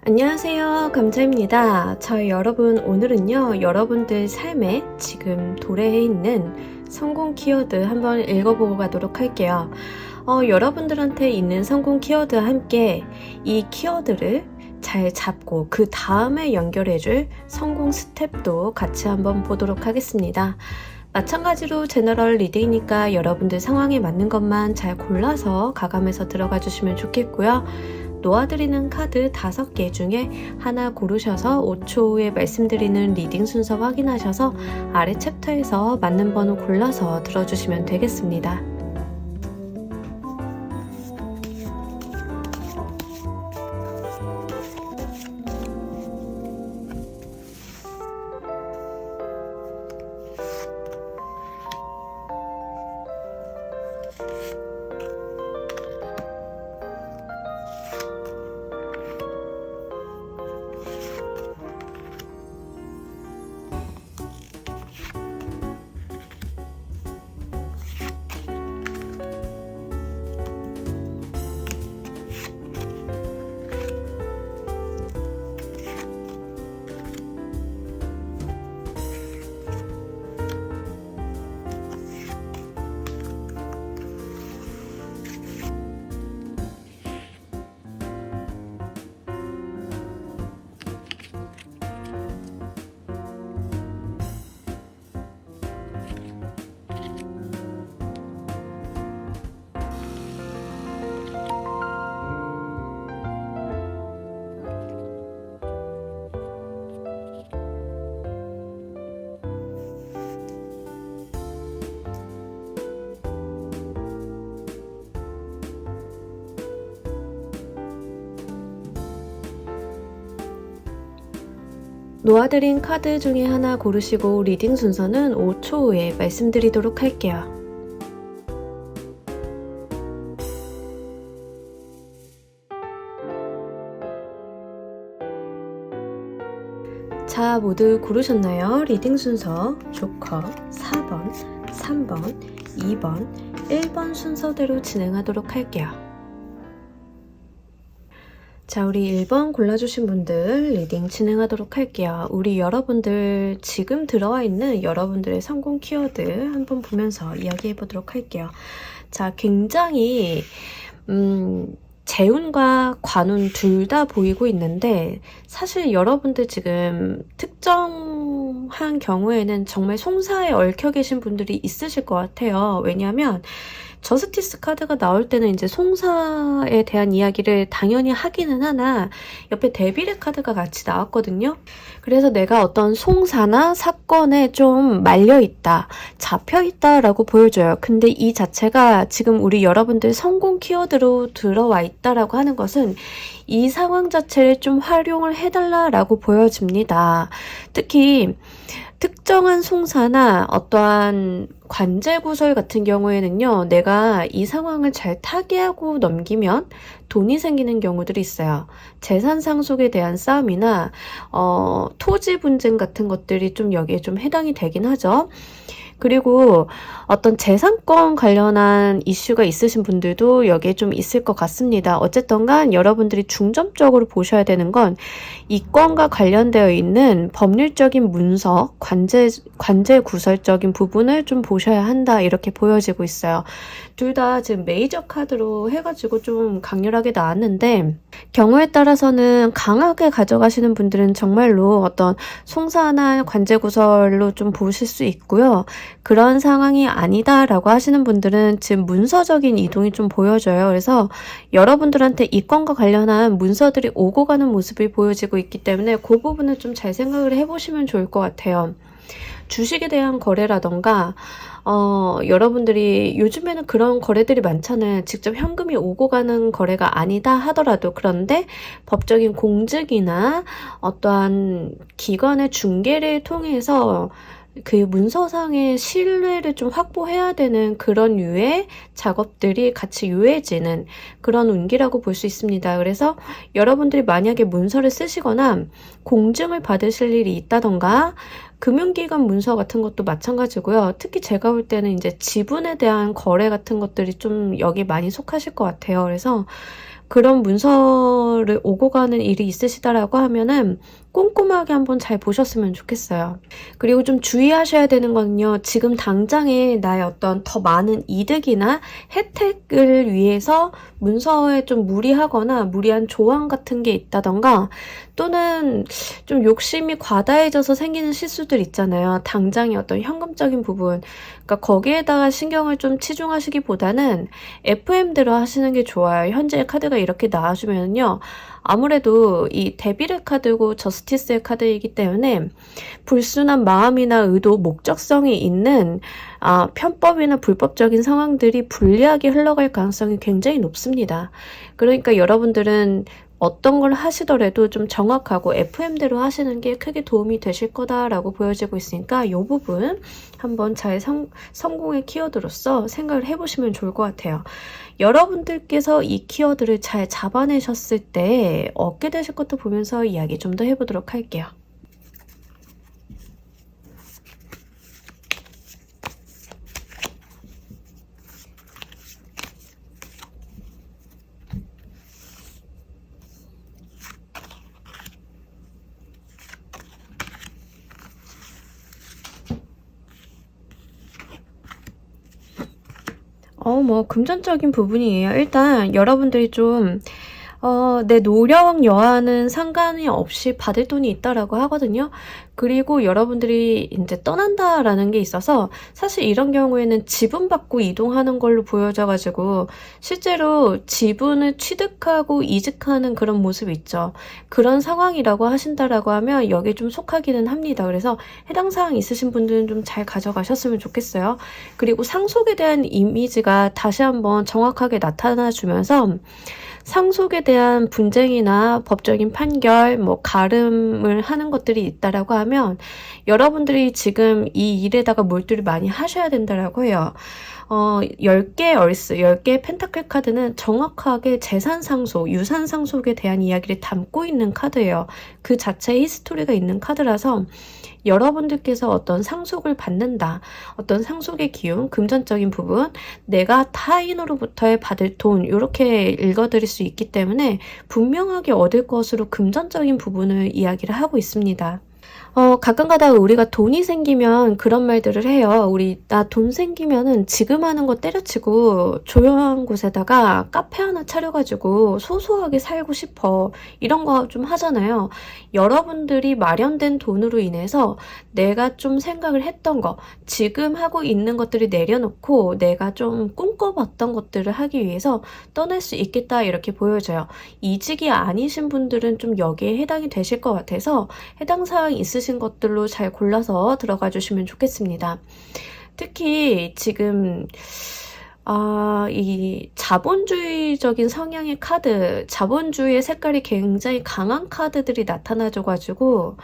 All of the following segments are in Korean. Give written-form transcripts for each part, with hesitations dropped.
안녕하세요, 감자입니다. 저희 여러분, 오늘은요 여러분들 삶에 지금 도래해 있는 성공 키워드 한번 읽어보고 가도록 할게요. 여러분들한테 있는 성공 키워드와 함께 이 키워드를 잘 잡고 그 다음에 연결해줄 성공 스텝도 같이 한번 보도록 하겠습니다. 마찬가지로 제너럴 리딩이니까 여러분들 상황에 맞는 것만 잘 골라서 가감해서 들어가 주시면 좋겠고요. 놓아드리는 카드 5개 중에 하나 고르셔서 5초 후에 말씀드리는 리딩 순서 확인하셔서 아래 챕터에서 맞는 번호 골라서 들어주시면 되겠습니다. 놓아드린 카드 중에 하나 고르시고 리딩 순서는 5초 후에 말씀드리도록 할게요. 자, 모두 고르셨나요? 리딩 순서 조커 4번, 3번, 2번, 1번 순서대로 진행하도록 할게요. 자, 우리 1번 골라주신 분들 리딩 진행하도록 할게요. 우리 여러분들 지금 들어와 있는 여러분들의 성공 키워드 한번 보면서 이야기해 보도록 할게요. 자, 굉장히 재운과 관운 둘 다 보이고 있는데 사실 여러분들 지금 특정한 경우에는 정말 송사에 얽혀 계신 분들이 있으실 것 같아요. 왜냐하면 저스티스 카드가 나올 때는 이제 송사에 대한 이야기를 당연히 하기는 하나 옆에 데빌의 카드가 같이 나왔거든요. 그래서 내가 어떤 송사나 사건에 좀 말려있다, 잡혀있다 라고 보여줘요. 근데 이 자체가 지금 우리 여러분들 성공 키워드로 들어와 있다라고 하는 것은 이 상황 자체를 좀 활용을 해달라라고 보여집니다. 특히 특정한 송사나 어떠한 관제 구설 같은 경우에는요, 내가 이 상황을 잘 타개하고 넘기면 돈이 생기는 경우들이 있어요. 재산 상속에 대한 싸움이나 토지 분쟁 같은 것들이 좀 여기에 좀 해당이 되긴 하죠. 그리고 어떤 재산권 관련한 이슈가 있으신 분들도 여기에 좀 있을 것 같습니다. 어쨌든 간 여러분들이 중점적으로 보셔야 되는 건 이권과 관련되어 있는 법률적인 문서, 관제 구설적인 부분을 좀 보셔야 한다 이렇게 보여지고 있어요. 둘 다 지금 메이저 카드로 해가지고 좀 강렬하게 나왔는데 경우에 따라서는 강하게 가져가시는 분들은 정말로 어떤 송사나 관제 구설로 좀 보실 수 있고요. 그런 상황이 아니다라고 하시는 분들은 지금 문서적인 이동이 좀 보여져요. 그래서 여러분들한테 이권과 관련한 문서들이 오고 가는 모습이 보여지고 있기 때문에 그 부분을 좀 잘 생각을 해보시면 좋을 것 같아요. 주식에 대한 거래라던가 여러분들이 요즘에는 그런 거래들이 많잖아요. 직접 현금이 오고 가는 거래가 아니다 하더라도 그런데 법적인 공직이나 어떠한 기관의 중개를 통해서 그 문서상의 신뢰를 좀 확보해야 되는 그런 류의 작업들이 같이 유해지는 그런 운기라고 볼 수 있습니다. 그래서 여러분들이 만약에 문서를 쓰시거나 공증을 받으실 일이 있다던가 금융기관 문서 같은 것도 마찬가지고요. 특히 제가 볼 때는 이제 지분에 대한 거래 같은 것들이 좀 여기 많이 속하실 것 같아요. 그래서 그런 문서를 오고 가는 일이 있으시다라고 하면은 꼼꼼하게 한번 잘 보셨으면 좋겠어요. 그리고 좀 주의하셔야 되는 거는요. 지금 당장에 나의 어떤 더 많은 이득이나 혜택을 위해서 문서에 좀 무리하거나 무리한 조항 같은 게 있다던가, 또는 좀 욕심이 과다해져서 생기는 실수들 있잖아요. 당장의 어떤 현금적인 부분. 그러니까 거기에다가 신경을 좀 치중하시기보다는 FM대로 하시는 게 좋아요. 현재 카드가 이렇게 나와주면요. 아무래도 이 데빌의 카드고 저스티스의 카드이기 때문에 불순한 마음이나 의도, 목적성이 있는 편법이나 불법적인 상황들이 불리하게 흘러갈 가능성이 굉장히 높습니다. 그러니까 여러분들은 어떤 걸 하시더라도 좀 정확하고 FM대로 하시는 게 크게 도움이 되실 거다라고 보여지고 있으니까 이 부분 한번 잘 성공의 키워드로서 생각을 해보시면 좋을 것 같아요. 여러분들께서 이 키워드를 잘 잡아내셨을 때 얻게 되실 것도 보면서 이야기 좀 더 해보도록 할게요. 뭐 금전적인 부분이에요. 일단 여러분들이 좀 내 노력 여하는 상관이 없이 받을 돈이 있다라고 하거든요. 그리고 여러분들이 이제 떠난다라는 게 있어서 사실 이런 경우에는 지분받고 이동하는 걸로 보여져가지고 실제로 지분을 취득하고 이직하는 그런 모습이 있죠. 그런 상황이라고 하신다라고 하면 여기에 좀 속하기는 합니다. 그래서 해당 사항 있으신 분들은 좀 잘 가져가셨으면 좋겠어요. 그리고 상속에 대한 이미지가 다시 한번 정확하게 나타나주면서 상속에 대한 분쟁이나 법적인 판결, 가름을 하는 것들이 있다라고 하면 여러분들이 지금 이 일에다가 몰두를 많이 하셔야 된다라고 해요. 10개의 얼스, 10개의 펜타클 카드는 정확하게 재산 상속, 유산 상속에 대한 이야기를 담고 있는 카드예요. 그 자체의 히스토리가 있는 카드라서 여러분들께서 어떤 상속을 받는다, 어떤 상속의 기운, 금전적인 부분, 내가 타인으로부터 받을 돈, 이렇게 읽어드릴 수 있기 때문에 분명하게 얻을 것으로 금전적인 부분을 이야기를 하고 있습니다. 가끔 가다가 우리가 돈이 생기면 그런 말들을 해요. 나 돈 생기면은 지금 하는 거 때려치고 조용한 곳에다가 카페 하나 차려가지고 소소하게 살고 싶어. 이런 거 좀 하잖아요. 여러분들이 마련된 돈으로 인해서 내가 좀 생각을 했던 거, 지금 하고 있는 것들을 내려놓고 내가 좀 꿈꿔봤던 것들을 하기 위해서 떠날 수 있겠다, 이렇게 보여져요. 이직이 아니신 분들은 좀 여기에 해당이 되실 것 같아서 해당 사항이 있으신 것들로 잘 골라서 들어가 주시면 좋겠습니다. 특히 지금 이 자본주의적인 성향의 카드, 자본주의의 색깔이 굉장히 강한 카드들이 나타나줘가지고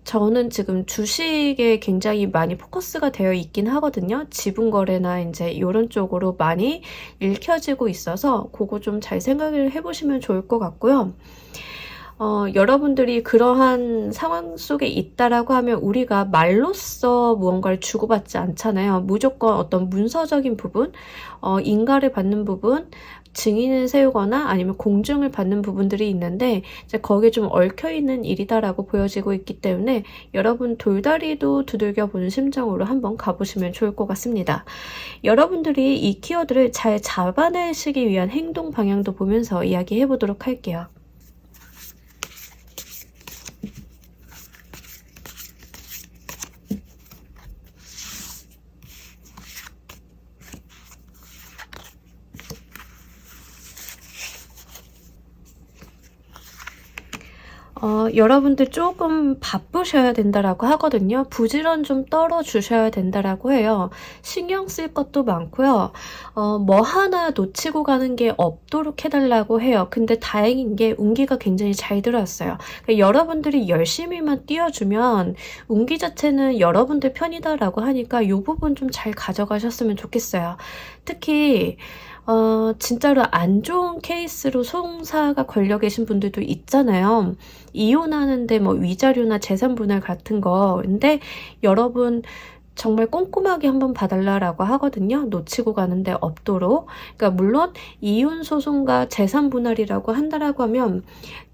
저는 지금 주식에 굉장히 많이 포커스가 되어 있긴 하거든요. 지분 거래나 이제 이런 쪽으로 많이 읽혀지고 있어서 그거 좀 잘 생각을 해보시면 좋을 것 같고요. 여러분들이 그러한 상황 속에 있다라고 하면 우리가 말로써 무언가를 주고받지 않잖아요. 무조건 어떤 문서적인 부분, 인가를 받는 부분, 증인을 세우거나 아니면 공증을 받는 부분들이 있는데 이제 거기에 좀 얽혀있는 일이다라고 보여지고 있기 때문에 여러분 돌다리도 두들겨 보는 심정으로 한번 가보시면 좋을 것 같습니다. 여러분들이 이 키워드를 잘 잡아내시기 위한 행동 방향도 보면서 이야기해 보도록 할게요. 여러분들 조금 바쁘셔야 된다라고 하거든요. 부지런 좀 떨어주셔야 된다라고 해요. 신경 쓸 것도 많고요. 뭐 하나 놓치고 가는 게 없도록 해달라고 해요. 근데 다행인 게 운기가 굉장히 잘 들어왔어요. 그러니까 여러분들이 열심히만 뛰어주면 운기 자체는 여러분들 편이다라고 하니까 이 부분 좀 잘 가져가셨으면 좋겠어요. 특히 진짜로 안 좋은 케이스로 송사가 걸려 계신 분들도 있잖아요. 이혼하는데 뭐 위자료나 재산 분할 같은 거. 근데 여러분 정말 꼼꼼하게 한번 봐달라고 하거든요. 놓치고 가는데 없도록. 그러니까 물론 이혼 소송과 재산 분할이라고 한다라고 하면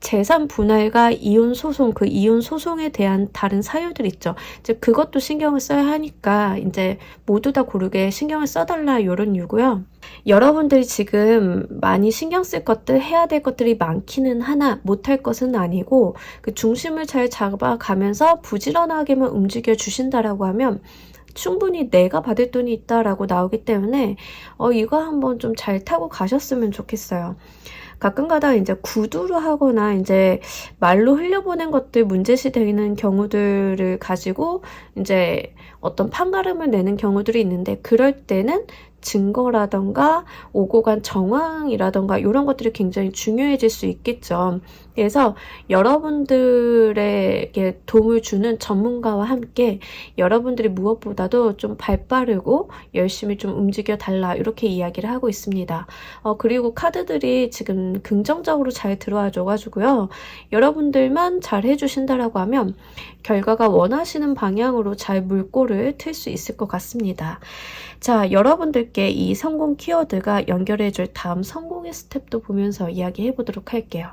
재산 분할과 이혼 소송, 그 이혼 소송에 대한 다른 사유들 있죠. 이제 그것도 신경을 써야 하니까 이제 모두 다 고르게 신경을 써달라 이런 이유고요. 여러분들이 지금 많이 신경 쓸 것들, 해야 될 것들이 많기는 하나 못할 것은 아니고 그 중심을 잘 잡아가면서 부지런하게만 움직여 주신다라고 하면 충분히 내가 받을 돈이 있다라고 나오기 때문에 이거 한번 좀 잘 타고 가셨으면 좋겠어요. 가끔가다 이제 구두로 하거나 이제 말로 흘려보낸 것들 문제시 되는 경우들을 가지고 이제 어떤 판가름을 내는 경우들이 있는데 그럴 때는 증거라던가 오고 간 정황이라던가 이런 것들이 굉장히 중요해질 수 있겠죠. 그래서 여러분들에게 도움을 주는 전문가와 함께 여러분들이 무엇보다도 좀 발빠르고 열심히 좀 움직여 달라 이렇게 이야기를 하고 있습니다. 그리고 카드들이 지금 긍정적으로 잘 들어와 줘가지고요. 여러분들만 잘 해주신다라고 하면 결과가 원하시는 방향으로 잘 물꼬를 틀 수 있을 것 같습니다. 자, 여러분들께 이 성공 키워드가 연결해줄 다음 성공의 스텝도 보면서 이야기해 보도록 할게요.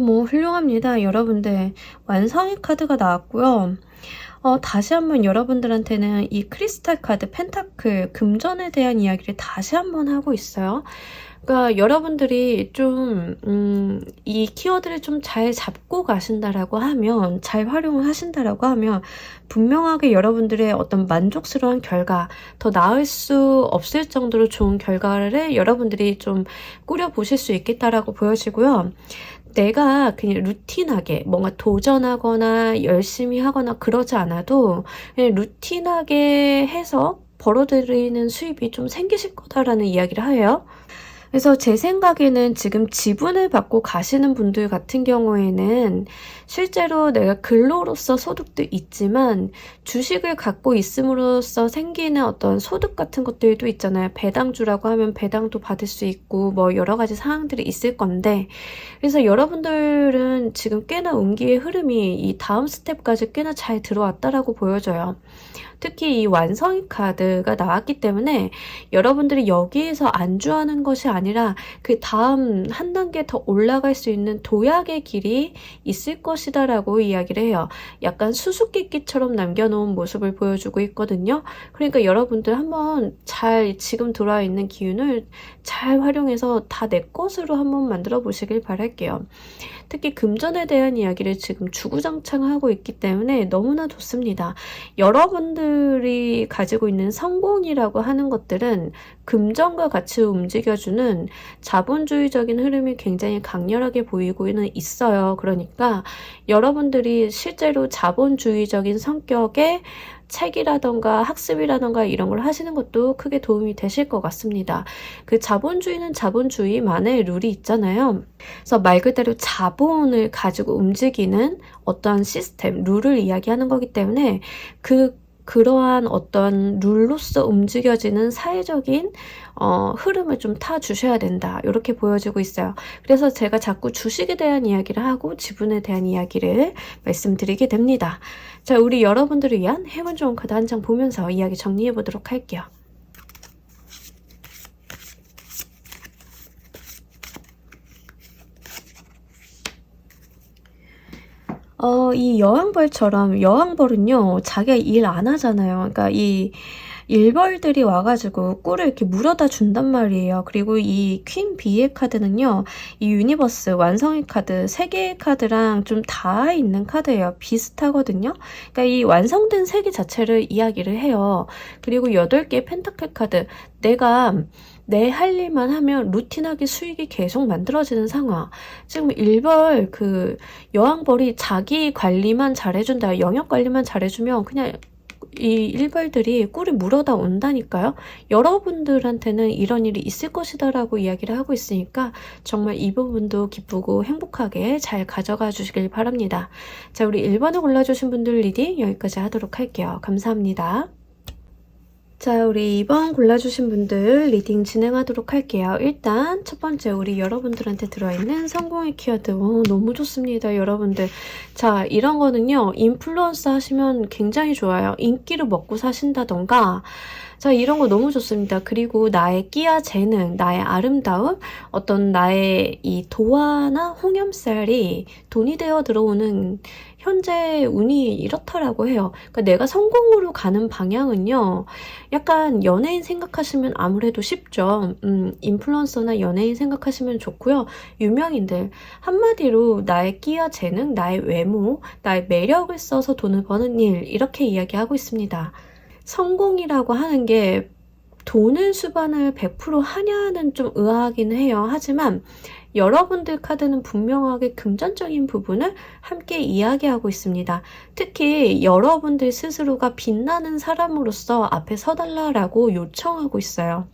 뭐 훌륭합니다. 여러분들 완성의 카드가 나왔고요. 다시 한번 여러분들한테는 이 크리스탈 카드 펜타클 금전에 대한 이야기를 다시 한번 하고 있어요. 그러니까 여러분들이 좀 이 키워드를 좀 잘 잡고 가신다라고 하면, 잘 활용을 하신다라고 하면 분명하게 여러분들의 어떤 만족스러운 결과, 더 나을 수 없을 정도로 좋은 결과를 여러분들이 좀 꾸려보실 수 있겠다라고 보여지고요. 내가 그냥 루틴하게 뭔가 도전하거나 열심히 하거나 그러지 않아도 그냥 루틴하게 해서 벌어들이는 수입이 좀 생기실 거다라는 이야기를 해요. 그래서 제 생각에는 지금 지분을 받고 가시는 분들 같은 경우에는 실제로 내가 근로로서 소득도 있지만 주식을 갖고 있음으로써 생기는 어떤 소득 같은 것들도 있잖아요. 배당주라고 하면 배당도 받을 수 있고 뭐 여러 가지 사항들이 있을 건데, 그래서 여러분들은 지금 꽤나 운기의 흐름이 이 다음 스텝까지 꽤나 잘 들어왔다라고 보여져요. 특히 이 완성의 카드가 나왔기 때문에 여러분들이 여기에서 안주하는 것이 아니라 그 다음 한 단계 더 올라갈 수 있는 도약의 길이 있을 것이다 라고 이야기를 해요. 약간 수수께끼처럼 남겨놓은 모습을 보여주고 있거든요. 그러니까 여러분들 한번 잘 지금 들어와 있는 기운을 잘 활용해서 다 내 것으로 한번 만들어 보시길 바랄게요. 특히 금전에 대한 이야기를 지금 주구장창하고 있기 때문에 너무나 좋습니다. 여러분들이 가지고 있는 성공이라고 하는 것들은 금전과 같이 움직여주는 자본주의적인 흐름이 굉장히 강렬하게 보이고는 있어요. 그러니까 여러분들이 실제로 자본주의적인 성격의 책이라던가 학습이라던가 이런 걸 하시는 것도 크게 도움이 되실 것 같습니다. 그 자본주의는 자본주의만의 룰이 있잖아요. 그래서 말 그대로 자본을 가지고 움직이는 어떠한 시스템, 룰을 이야기하는 거기 때문에 그러한 어떤 룰로서 움직여지는 사회적인 흐름을 좀 타주셔야 된다. 이렇게 보여지고 있어요. 그래서 제가 자꾸 주식에 대한 이야기를 하고 지분에 대한 이야기를 말씀드리게 됩니다. 자, 우리 여러분들을 위한 행운 좋은 카드 한 장 보면서 이야기 정리해 보도록 할게요. 이 여왕벌처럼, 여왕벌은요, 자기가 일 안 하잖아요. 그러니까 이 일벌들이 와가지고 꿀을 이렇게 물어다 준단 말이에요. 그리고 이 퀸 비의 카드는요, 이 유니버스 완성의 카드, 3개의 카드랑 좀 닿아 있는 카드예요. 비슷하거든요. 그러니까 이 완성된 세계 자체를 이야기를 해요. 그리고 8개의 펜타클 카드, 내가 내 할 일만 하면 루틴하게 수익이 계속 만들어지는 상황. 지금 일벌 여왕벌이 자기 관리만 잘해준다, 영역 관리만 잘해주면 그냥 이 일벌들이 꿀을 물어다 온다니까요. 여러분들한테는 이런 일이 있을 것이다 라고 이야기를 하고 있으니까 정말 이 부분도 기쁘고 행복하게 잘 가져가 주시길 바랍니다. 자, 우리 1번을 골라주신 분들 리딩 여기까지 하도록 할게요. 감사합니다. 자, 우리 이번 골라주신 분들 리딩 진행하도록 할게요. 일단 첫 번째 우리 여러분들한테 들어있는 성공의 키워드. 너무 좋습니다, 여러분들. 자, 이런 거는요, 인플루언서 하시면 굉장히 좋아요. 인기를 먹고 사신다던가, 자, 이런 거 너무 좋습니다. 그리고 나의 끼와 재능, 나의 아름다움, 어떤 나의 이 도화나 홍염살이 돈이 되어 들어오는 현재 운이 이렇다라고 해요. 그러니까 내가 성공으로 가는 방향은요, 약간 연예인 생각하시면 아무래도 쉽죠. 인플루언서나 연예인 생각하시면 좋고요. 유명인들, 한마디로 나의 끼와 재능, 나의 외모, 나의 매력을 써서 돈을 버는 일, 이렇게 이야기하고 있습니다. 성공이라고 하는 게 돈을 수반을 100% 하냐는 좀 의아하긴 해요. 하지만 여러분들 카드는 분명하게 금전적인 부분을 함께 이야기하고 있습니다. 특히 여러분들 스스로가 빛나는 사람으로서 앞에 서달라고 요청하고 있어요.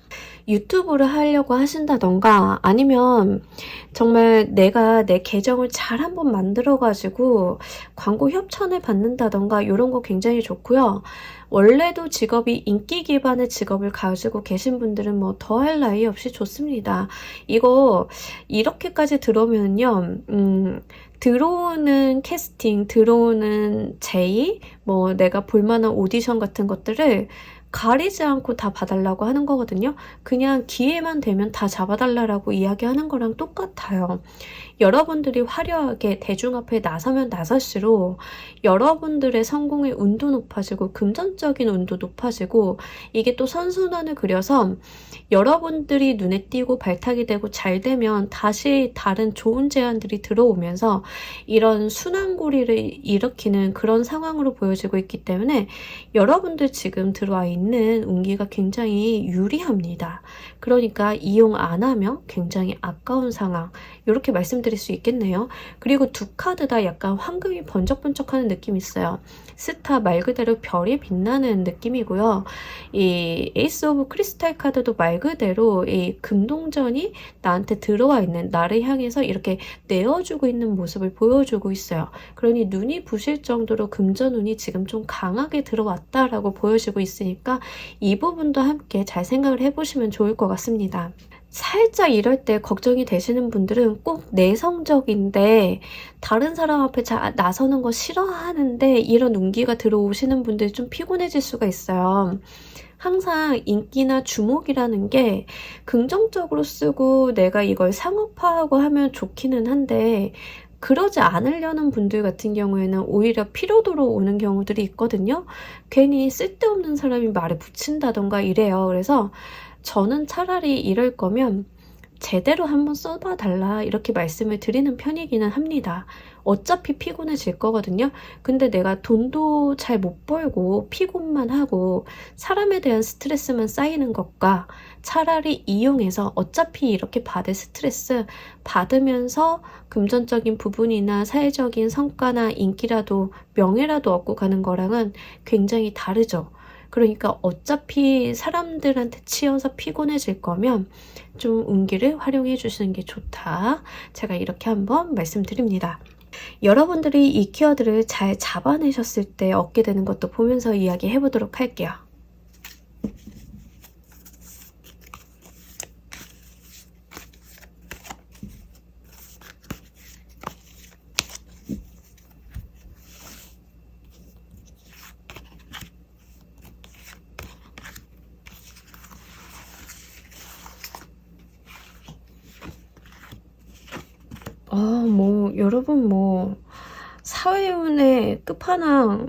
유튜브를 하려고 하신다던가, 아니면 정말 내가 내 계정을 잘 한번 만들어가지고 광고 협찬을 받는다던가, 이런 거 굉장히 좋고요. 원래도 직업이 인기 기반의 직업을 가지고 계신 분들은 뭐 더할 나위 없이 좋습니다. 이거 이렇게까지 들어오면요, 들어오는 캐스팅, 들어오는 제의, 뭐 내가 볼만한 오디션 같은 것들을 가리지 않고 다 봐달라고 하는 거거든요. 그냥 기회만 되면 다 잡아달라고 이야기하는 거랑 똑같아요. 여러분들이 화려하게 대중 앞에 나서면 나설수록 여러분들의 성공의 운도 높아지고 금전적인 운도 높아지고, 이게 또 선순환을 그려서 여러분들이 눈에 띄고 발탁이 되고 잘 되면 다시 다른 좋은 제안들이 들어오면서 이런 순환고리를 일으키는 그런 상황으로 보여지고 있기 때문에 여러분들 지금 들어와 있는 운기가 굉장히 유리합니다. 그러니까 이용 안 하면 굉장히 아까운 상황, 이렇게 말씀드릴 수 있겠네요. 그리고 두 카드 다 약간 황금이 번쩍번쩍하는 느낌이 있어요. 스타, 말 그대로 별이 빛나는 느낌이고요. 이 에이스 오브 크리스탈 카드도 말 그대로 이 금동전이 나한테 들어와 있는, 나를 향해서 이렇게 내어주고 있는 모습을 보여주고 있어요. 그러니 눈이 부실 정도로 금전운이 지금 좀 강하게 들어왔다라고 보여지고 있으니까 이 부분도 함께 잘 생각을 해보시면 좋을 것 같습니다. 살짝 이럴 때 걱정이 되시는 분들은 꼭 내성적인데 다른 사람 앞에 나서는 거 싫어하는데 이런 운기가 들어오시는 분들이 좀 피곤해질 수가 있어요. 항상 인기나 주목이라는 게 긍정적으로 쓰고 내가 이걸 상업화하고 하면 좋기는 한데, 그러지 않으려는 분들 같은 경우에는 오히려 피로도로 오는 경우들이 있거든요. 괜히 쓸데없는 사람이 말에 붙인다던가 이래요. 그래서 저는 차라리 이럴 거면 제대로 한번 써봐달라, 이렇게 말씀을 드리는 편이기는 합니다. 어차피 피곤해질 거거든요. 근데 내가 돈도 잘 못 벌고 피곤만 하고 사람에 대한 스트레스만 쌓이는 것과 차라리 이용해서 어차피 이렇게 받을 스트레스 받으면서 금전적인 부분이나 사회적인 성과나 인기라도 명예라도 얻고 가는 거랑은 굉장히 다르죠. 그러니까 어차피 사람들한테 치여서 피곤해질 거면 좀 운기를 활용해 주시는 게 좋다. 제가 이렇게 한번 말씀드립니다. 여러분들이 이 키워드를 잘 잡아내셨을 때 얻게 되는 것도 보면서 이야기해 보도록 할게요. 여러분 사회운의 끝판왕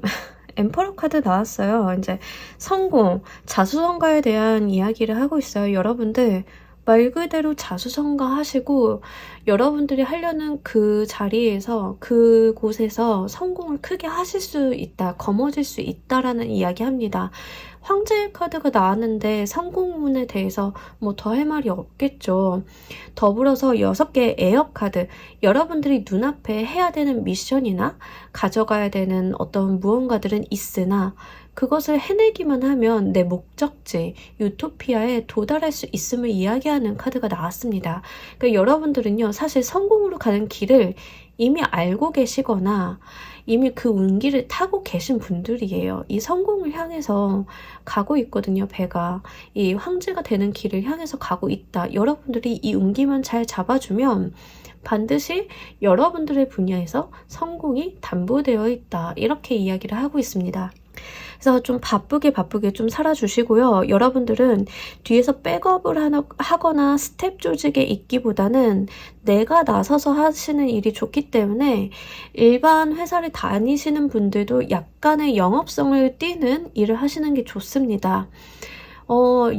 엠퍼러 카드 나왔어요. 이제 성공, 자수성가에 대한 이야기를 하고 있어요. 여러분들 말 그대로 자수성가 하시고 여러분들이 하려는 그 자리에서, 그곳에서 성공을 크게 하실 수 있다, 거머쥘 수 있다라는 이야기 합니다. 황제의 카드가 나왔는데 성공운에 대해서 더 할 말이 없겠죠. 더불어서 6개의 에어 카드, 여러분들이 눈앞에 해야 되는 미션이나 가져가야 되는 어떤 무언가들은 있으나 그것을 해내기만 하면 내 목적지, 유토피아에 도달할 수 있음을 이야기하는 카드가 나왔습니다. 그러니까 여러분들은요, 사실 성공으로 가는 길을 이미 알고 계시거나 이미 그 운기를 타고 계신 분들이에요. 이 성공을 향해서 가고 있거든요, 배가. 이 황제가 되는 길을 향해서 가고 있다. 여러분들이 이 운기만 잘 잡아주면 반드시 여러분들의 분야에서 성공이 담보되어 있다. 이렇게 이야기를 하고 있습니다. 그래서 좀 바쁘게 좀 살아주시고요. 여러분들은 뒤에서 백업을 하거나 스텝 조직에 있기보다는 내가 나서서 하시는 일이 좋기 때문에 일반 회사를 다니시는 분들도 약간의 영업성을 띠는 일을 하시는 게 좋습니다.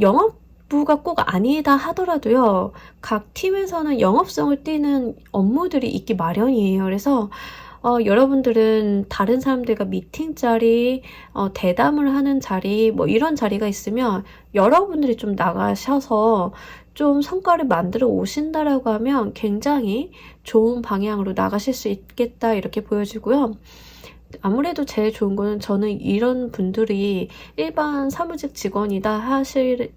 영업부가 꼭 아니다 하더라도요. 각 팀에서는 영업성을 띠는 업무들이 있기 마련이에요. 그래서 여러분들은 다른 사람들과 미팅 자리, 대담을 하는 자리, 뭐 이런 자리가 있으면 여러분들이 좀 나가셔서 좀 성과를 만들어 오신다라고 하면 굉장히 좋은 방향으로 나가실 수 있겠다 이렇게 보여지고요. 아무래도 제일 좋은 거는 저는 이런 분들이 일반 사무직 직원이다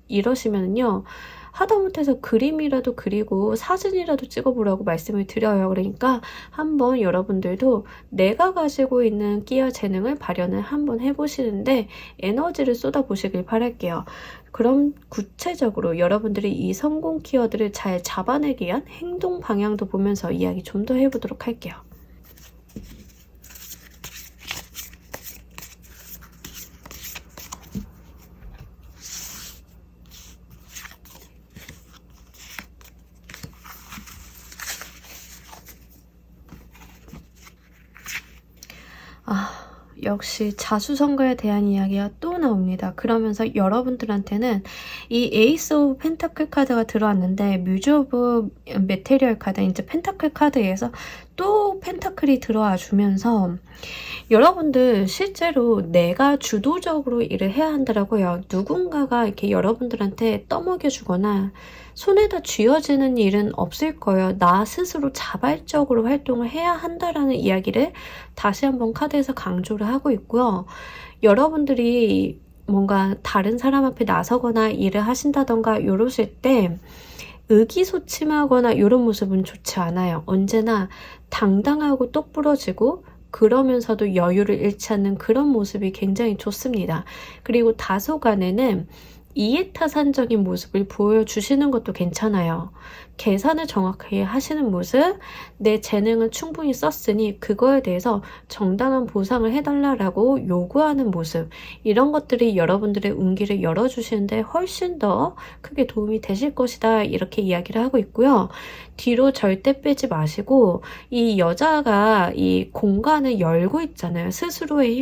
이러시면요. 하다못해서 그림이라도 그리고 사진이라도 찍어보라고 말씀을 드려요. 그러니까 한번 여러분들도 내가 가지고 있는 끼와 재능을 발현을 한번 해보시는데 에너지를 쏟아보시길 바랄게요. 그럼 구체적으로 여러분들이 이 성공 키워드를 잘 잡아내기 위한 행동 방향도 보면서 이야기 좀 더 해보도록 할게요. 역시 자수성가에 대한 이야기가 또 나옵니다. 그러면서 여러분들한테는 이 에이스 오브 펜타클 카드가 들어왔는데 뮤즈 오브 메테리얼 카드, 이제 펜타클 카드에서 또 펜타클이 들어와 주면서 여러분들 실제로 내가 주도적으로 일을 해야 한다라고요. 누군가가 이렇게 여러분들한테 떠먹여 주거나 손에다 쥐어지는 일은 없을 거예요. 나 스스로 자발적으로 활동을 해야 한다라는 이야기를 다시 한번 카드에서 강조를 하고 있고요. 여러분들이 뭔가 다른 사람 앞에 나서거나 일을 하신다던가 이러실 때 의기소침하거나 이런 모습은 좋지 않아요. 언제나 당당하고 똑부러지고 그러면서도 여유를 잃지 않는 그런 모습이 굉장히 좋습니다. 그리고 다소간에는 이해타산적인 모습을 보여주시는 것도 괜찮아요. 계산을 정확하게 하시는 모습, 내 재능을 충분히 썼으니 그거에 대해서 정당한 보상을 해달라고 요구하는 모습, 이런 것들이 여러분들의 운기를 열어주시는데 훨씬 더 크게 도움이 되실 것이다 이렇게 이야기를 하고 있고요. 뒤로 절대 빼지 마시고 이 여자가 이 공간을 열고 있잖아요. 스스로의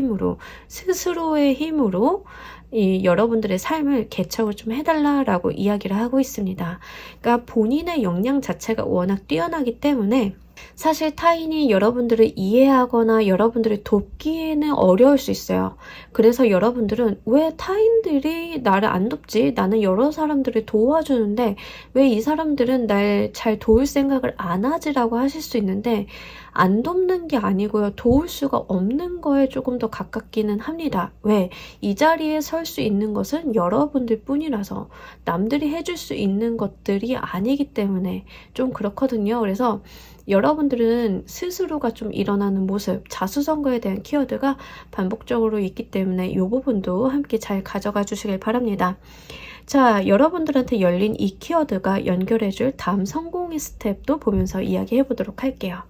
힘으로 이 여러분들의 삶을 개척을 좀 해달라라고 이야기를 하고 있습니다. 그러니까 본인의 역량 자체가 워낙 뛰어나기 때문에 사실 타인이 여러분들을 이해하거나 여러분들을 돕기에는 어려울 수 있어요. 그래서 여러분들은 왜 타인들이 나를 안 돕지? 나는 여러 사람들을 도와주는데 왜 이 사람들은 날 잘 도울 생각을 안 하지라고 하실 수 있는데 안 돕는 게 아니고요. 도울 수가 없는 거에 조금 더 가깝기는 합니다. 왜? 이 자리에 설 수 있는 것은 여러분들 뿐이라서 남들이 해줄 수 있는 것들이 아니기 때문에 좀 그렇거든요. 그래서 여러분들은 스스로가 좀 일어나는 모습, 자수성가에 대한 키워드가 반복적으로 있기 때문에 이 부분도 함께 잘 가져가 주시길 바랍니다. 자, 여러분들한테 열린 이 키워드가 연결해줄 다음 성공의 스텝도 보면서 이야기해 보도록 할게요.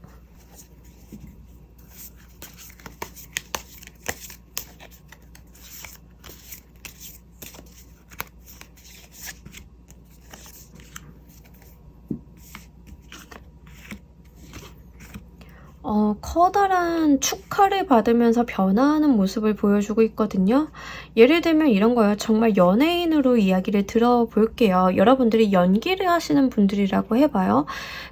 커다란 축하를 받으면서 변화하는 모습을 보여주고 있거든요. 예를 들면 이런 거예요. 정말 연예인으로 이야기를 들어볼게요. 여러분들이 연기를 하시는 분들이라고 해봐요.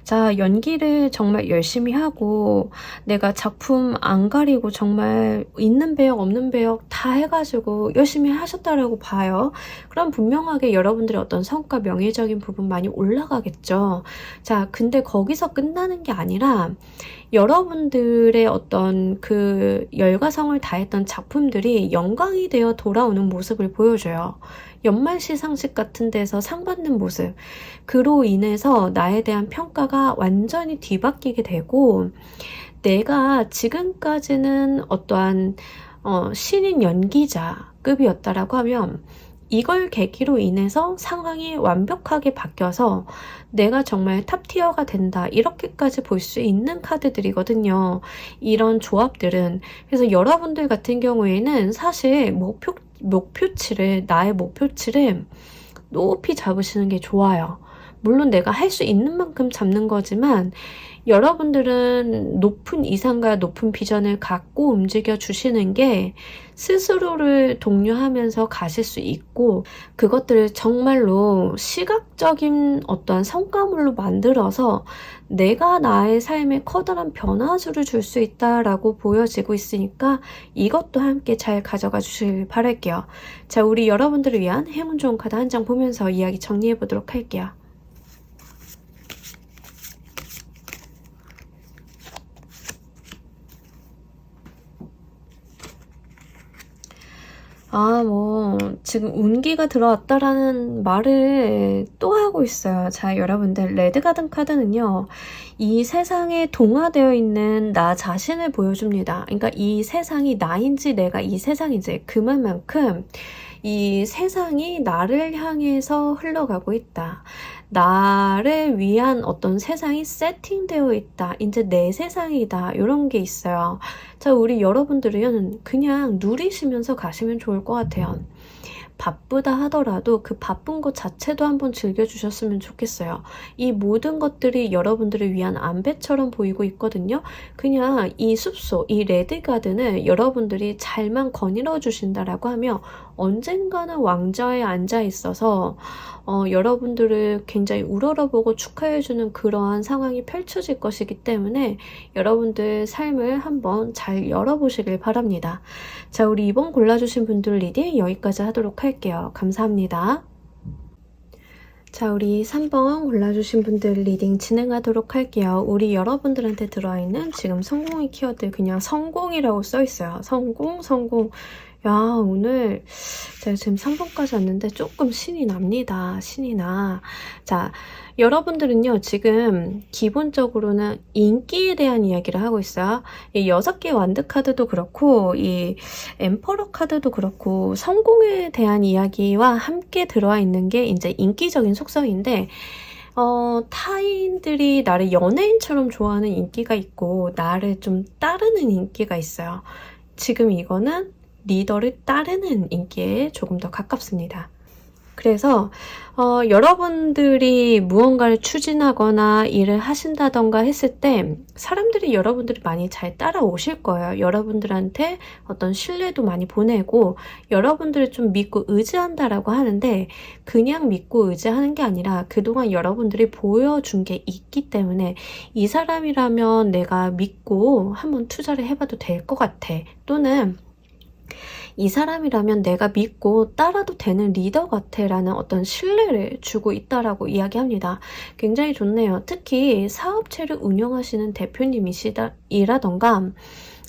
자, 연기를 정말 열심히 하고 내가 작품 안 가리고 정말 있는 배역 없는 배역 다 해가지고 열심히 하셨다라고 봐요. 그럼 분명하게 여러분들의 어떤 성과, 명예적인 부분 많이 올라가겠죠. 자, 근데 거기서 끝나는 게 아니라 여러분들의 어떤 그 열과성을 다했던 작품들이 영광이 되어 돌아오는 모습을 보여줘요. 연말 시상식 같은 데서 상 받는 모습, 그로 인해서 나에 대한 평가가 완전히 뒤바뀌게 되고 내가 지금까지는 어떠한 신인 연기자급이었다라고 하면 이걸 계기로 인해서 상황이 완벽하게 바뀌어서 내가 정말 탑티어가 된다, 이렇게까지 볼 수 있는 카드들이거든요. 이런 조합들은. 그래서 여러분들 같은 경우에는 사실 목표치를, 나의 목표치를 높이 잡으시는 게 좋아요. 물론 내가 할 수 있는 만큼 잡는 거지만 여러분들은 높은 이상과 높은 비전을 갖고 움직여 주시는 게 스스로를 독려하면서 가실 수 있고, 그것들을 정말로 시각적인 어떠한 성과물로 만들어서 내가 나의 삶에 커다란 변화주를 줄 수 있다라고 보여지고 있으니까 이것도 함께 잘 가져가 주시길 바랄게요. 자, 우리 여러분들을 위한 행운 좋은 카드 한 장 보면서 이야기 정리해 보도록 할게요. 지금 운기가 들어왔다라는 말을 또 하고 있어요. 자, 여러분들, 레드가든 카드는요, 이 세상에 동화되어 있는 나 자신을 보여줍니다. 그러니까 이 세상이 나인지 내가 이 세상인지, 그 말만큼 이 세상이 나를 향해서 흘러가고 있다. 나를 위한 어떤 세상이 세팅되어 있다. 이제 내 세상이다. 이런 게 있어요. 자, 우리 여러분들은 그냥 누리시면서 가시면 좋을 것 같아요. 바쁘다 하더라도 그 바쁜 것 자체도 한번 즐겨주셨으면 좋겠어요. 이 모든 것들이 여러분들을 위한 안배처럼 보이고 있거든요. 그냥 이 숲속, 이 레드가든을 여러분들이 잘만 거닐어 주신다라고 하면 언젠가는 왕좌에 앉아 있어서 여러분들을 굉장히 우러러보고 축하해주는 그러한 상황이 펼쳐질 것이기 때문에 여러분들 삶을 한번 잘 열어보시길 바랍니다. 자, 우리 이번 골라주신 분들 리딩 여기까지 하도록 할게요. 감사합니다. 자, 우리 3번 골라주신 분들 리딩 진행하도록 할게요. 우리 여러분들한테 들어있는 지금 성공의 키워드 그냥 성공이라고 써있어요. 성공, 성공. 야, 오늘 제가 지금 3번까지 왔는데 조금 신이 납니다. 신이 나. 자, 여러분들은요, 지금 기본적으로는 인기에 대한 이야기를 하고 있어요. 이 6개 완드 카드도 그렇고, 이 엠퍼러 카드도 그렇고, 성공에 대한 이야기와 함께 들어와 있는 게 이제 인기적인 속성인데, 타인들이 나를 연예인처럼 좋아하는 인기가 있고, 나를 좀 따르는 인기가 있어요. 지금 이거는 리더를 따르는 인기에 조금 더 가깝습니다. 그래서 여러분들이 무언가를 추진하거나 일을 하신다던가 했을 때 사람들이 여러분들이 많이 잘 따라오실 거예요. 여러분들한테 어떤 신뢰도 많이 보내고 여러분들을 좀 믿고 의지한다라고 하는데, 그냥 믿고 의지하는 게 아니라 그동안 여러분들이 보여준 게 있기 때문에 이 사람이라면 내가 믿고 한번 투자를 해봐도 될 것 같아, 또는 이 사람이라면 내가 믿고 따라도 되는 리더 같아 라는 어떤 신뢰를 주고 있다라고 이야기합니다. 굉장히 좋네요. 특히 사업체를 운영하시는 대표님이시라던가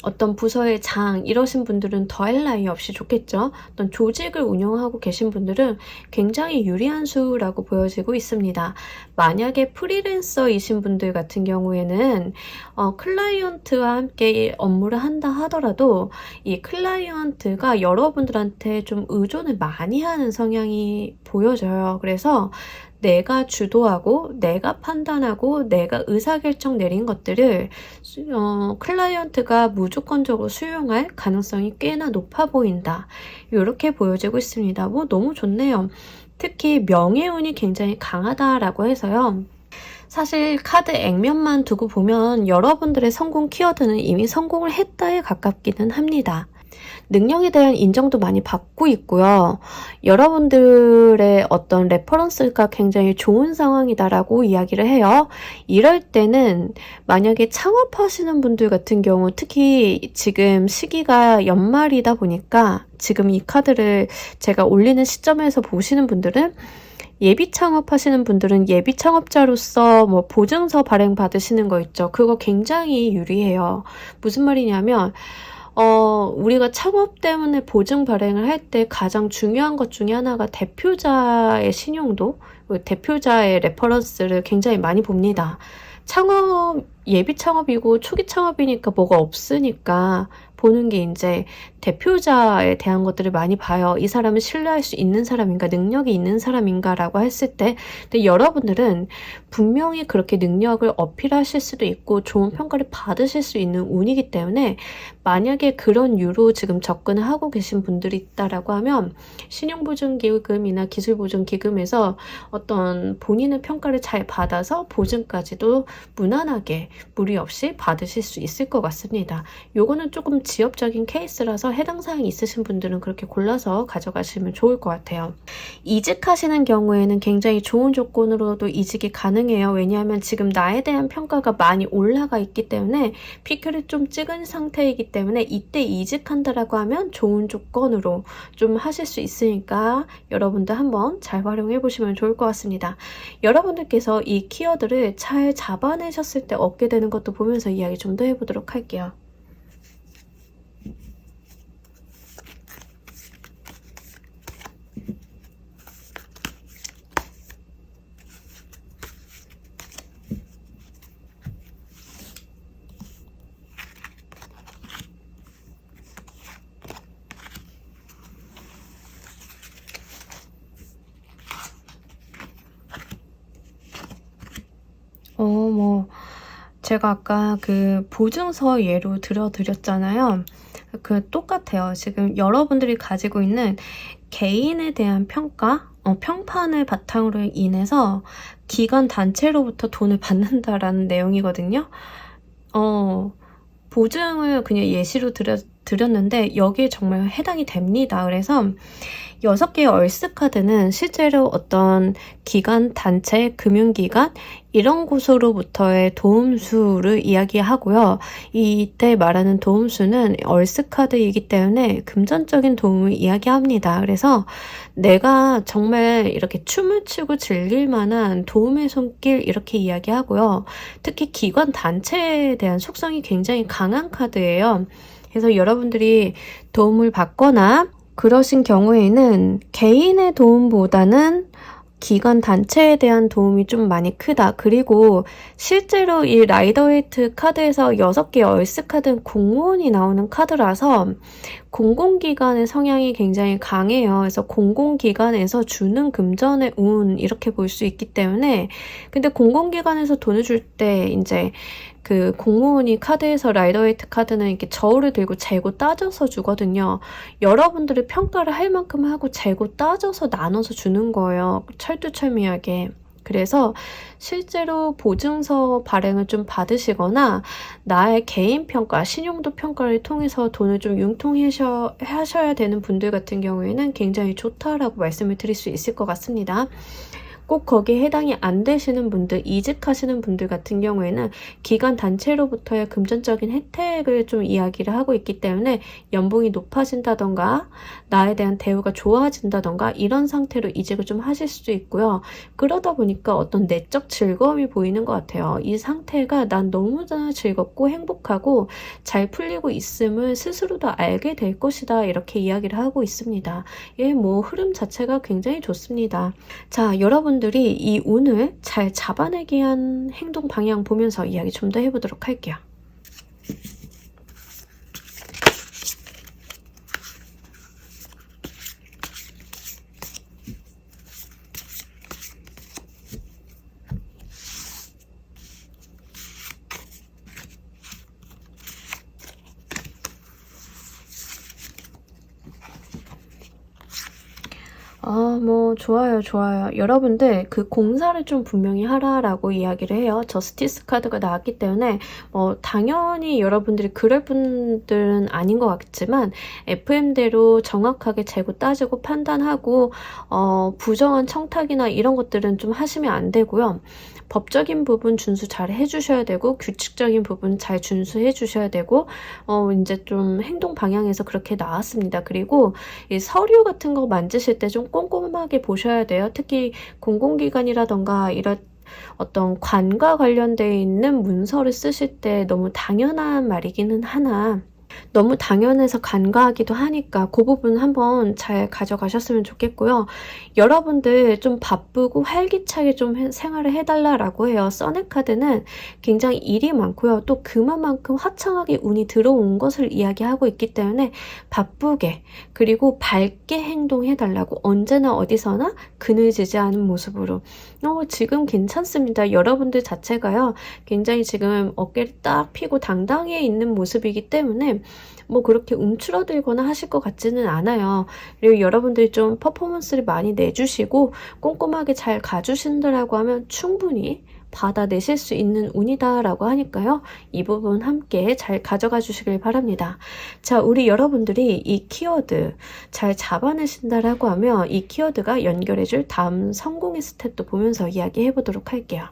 어떤 부서의 장 이러신 분들은 더할 나위 없이 좋겠죠. 어떤 조직을 운영하고 계신 분들은 굉장히 유리한 수라고 보여지고 있습니다. 만약에 프리랜서이신 분들 같은 경우에는 클라이언트와 함께 업무를 한다 하더라도 이 클라이언트가 여러분들한테 좀 의존을 많이 하는 성향이 보여져요. 그래서 내가 주도하고 내가 판단하고 내가 의사결정 내린 것들을 클라이언트가 무조건적으로 수용할 가능성이 꽤나 높아 보인다. 이렇게 보여지고 있습니다. 너무 좋네요. 특히 명예운이 굉장히 강하다라고 해서요. 사실 카드 액면만 두고 보면 여러분들의 성공 키워드는 이미 성공을 했다에 가깝기는 합니다. 능력에 대한 인정도 많이 받고 있고요. 여러분들의 어떤 레퍼런스가 굉장히 좋은 상황이다라고 이야기를 해요. 이럴 때는 만약에 창업하시는 분들 같은 경우, 특히 지금 시기가 연말이다 보니까 지금 이 카드를 제가 올리는 시점에서 보시는 분들은, 예비 창업하시는 분들은 예비 창업자로서 보증서 발행 받으시는 거 있죠. 그거 굉장히 유리해요. 무슨 말이냐면 우리가 창업 때문에 보증 발행을 할 때 가장 중요한 것 중에 하나가 대표자의 신용도, 대표자의 레퍼런스를 굉장히 많이 봅니다. 창업 예비 창업이고 초기 창업이니까 뭐가 없으니까 보는 게 이제 대표자에 대한 것들을 많이 봐요. 이 사람은 신뢰할 수 있는 사람인가, 능력이 있는 사람인가라고 했을 때, 근데 여러분들은 분명히 그렇게 능력을 어필하실 수도 있고 좋은 평가를 받으실 수 있는 운이기 때문에 만약에 그런 유로 지금 접근을 하고 계신 분들이 있다라고 하면 신용보증기금이나 기술보증기금에서 어떤 본인의 평가를 잘 받아서 보증까지도 무난하게 무리 없이 받으실 수 있을 것 같습니다. 요거는 조금 지엽적인 케이스라서 해당 사항이 있으신 분들은 그렇게 골라서 가져가시면 좋을 것 같아요. 이직하시는 경우에는 굉장히 좋은 조건으로도 이직이 가능해요. 왜냐하면 지금 나에 대한 평가가 많이 올라가 있기 때문에 피크를 좀 찍은 상태이기 때문에 이때 이직한다라고 하면 좋은 조건으로 좀 하실 수 있으니까 여러분들 한번 잘 활용해 보시면 좋을 것 같습니다. 여러분들께서 이 키워드를 잘 잡아내셨을 때 얻게 되는 것도 보면서 이야기 좀 더 해보도록 할게요. 제가 아까 그 보증서 예로 들어드렸잖아요. 그 똑같아요. 지금 여러분들이 가지고 있는 개인에 대한 평가, 평판을 바탕으로 인해서 기관 단체로부터 돈을 받는다라는 내용이거든요. 보증을 그냥 예시로 드렸는데 여기에 정말 해당이 됩니다. 그래서 6개의 얼스카드는 실제로 어떤 기관, 단체, 금융기관 이런 곳으로부터의 도움수를 이야기하고요. 이때 말하는 도움수는 얼스카드이기 때문에 금전적인 도움을 이야기합니다. 그래서 내가 정말 이렇게 춤을 추고 즐길 만한 도움의 손길 이렇게 이야기하고요. 특히 기관, 단체에 대한 속성이 굉장히 강한 카드예요. 그래서 여러분들이 도움을 받거나 그러신 경우에는 개인의 도움보다는 기관 단체에 대한 도움이 좀 많이 크다. 그리고 실제로 이 라이더웨이트 카드에서 6개 얼스 카드는 공무원이 나오는 카드라서 공공기관의 성향이 굉장히 강해요. 그래서 공공기관에서 주는 금전의 운 이렇게 볼 수 있기 때문에 근데 공공기관에서 돈을 줄 때 이제 그 공무원이 카드에서 라이더웨이트 카드는 이렇게 저울을 들고 재고 따져서 주거든요. 여러분들이 평가를 할 만큼 하고 재고 따져서 나눠서 주는 거예요. 철두철미하게. 그래서 실제로 보증서 발행을 좀 받으시거나 나의 개인 평가, 신용도 평가를 통해서 돈을 좀 융통하셔야 되는 분들 같은 경우에는 굉장히 좋다라고 말씀을 드릴 수 있을 것 같습니다. 꼭 거기에 해당이 안 되시는 분들, 이직하시는 분들 같은 경우에는 기관 단체로부터의 금전적인 혜택을 좀 이야기를 하고 있기 때문에 연봉이 높아진다던가 나에 대한 대우가 좋아진다던가 이런 상태로 이직을 좀 하실 수도 있고요. 그러다 보니까 어떤 내적 즐거움이 보이는 것 같아요. 이 상태가 난 너무나 즐겁고 행복하고 잘 풀리고 있음을 스스로도 알게 될 것이다 이렇게 이야기를 하고 있습니다. 흐름 자체가 굉장히 좋습니다. 자, 여러분들이 이 운을 잘 잡아내기 위한 행동 방향 보면서 이야기 좀 더 해보도록 할게요. 좋아요. 여러분들 그 공사를 좀 분명히 하라라고 이야기를 해요. 저스티스 카드가 나왔기 때문에 당연히 여러분들이 그럴 분들은 아닌 것 같지만 FM대로 정확하게 재고 따지고 판단하고 부정한 청탁이나 이런 것들은 좀 하시면 안 되고요. 법적인 부분 준수 잘 해주셔야 되고 규칙적인 부분 잘 준수해 주셔야 되고 이제 좀 행동 방향에서 그렇게 나왔습니다. 그리고 이 서류 같은 거 만지실 때 좀 꼼꼼하게 보셔야 돼요. 특히 공공기관이라던가 이런 어떤 관과 관련되어 있는 문서를 쓰실 때 너무 당연한 말이기는 하나 너무 당연해서 간과하기도 하니까 그 부분 한번 잘 가져가셨으면 좋겠고요. 여러분들 좀 바쁘고 활기차게 좀 생활을 해달라고 해요. 써넥 카드는 굉장히 일이 많고요. 또 그만큼 화창하게 운이 들어온 것을 이야기하고 있기 때문에 바쁘게 그리고 밝게 행동해달라고, 언제나 어디서나 그늘지지 않은 모습으로. 지금 괜찮습니다. 여러분들 자체가요, 굉장히 지금 어깨를 딱 펴고 당당해 있는 모습이기 때문에 뭐 그렇게 움츠러들거나 하실 것 같지는 않아요. 그리고 여러분들이 좀 퍼포먼스를 많이 내주시고 꼼꼼하게 잘 가주신다라고 하면 충분히 받아내실 수 있는 운이다라고 하니까요. 이 부분 함께 잘 가져가 주시길 바랍니다. 자, 우리 여러분들이 이 키워드 잘 잡아내신다라고 하면 이 키워드가 연결해줄 다음 성공의 스텝도 보면서 이야기해 보도록 할게요.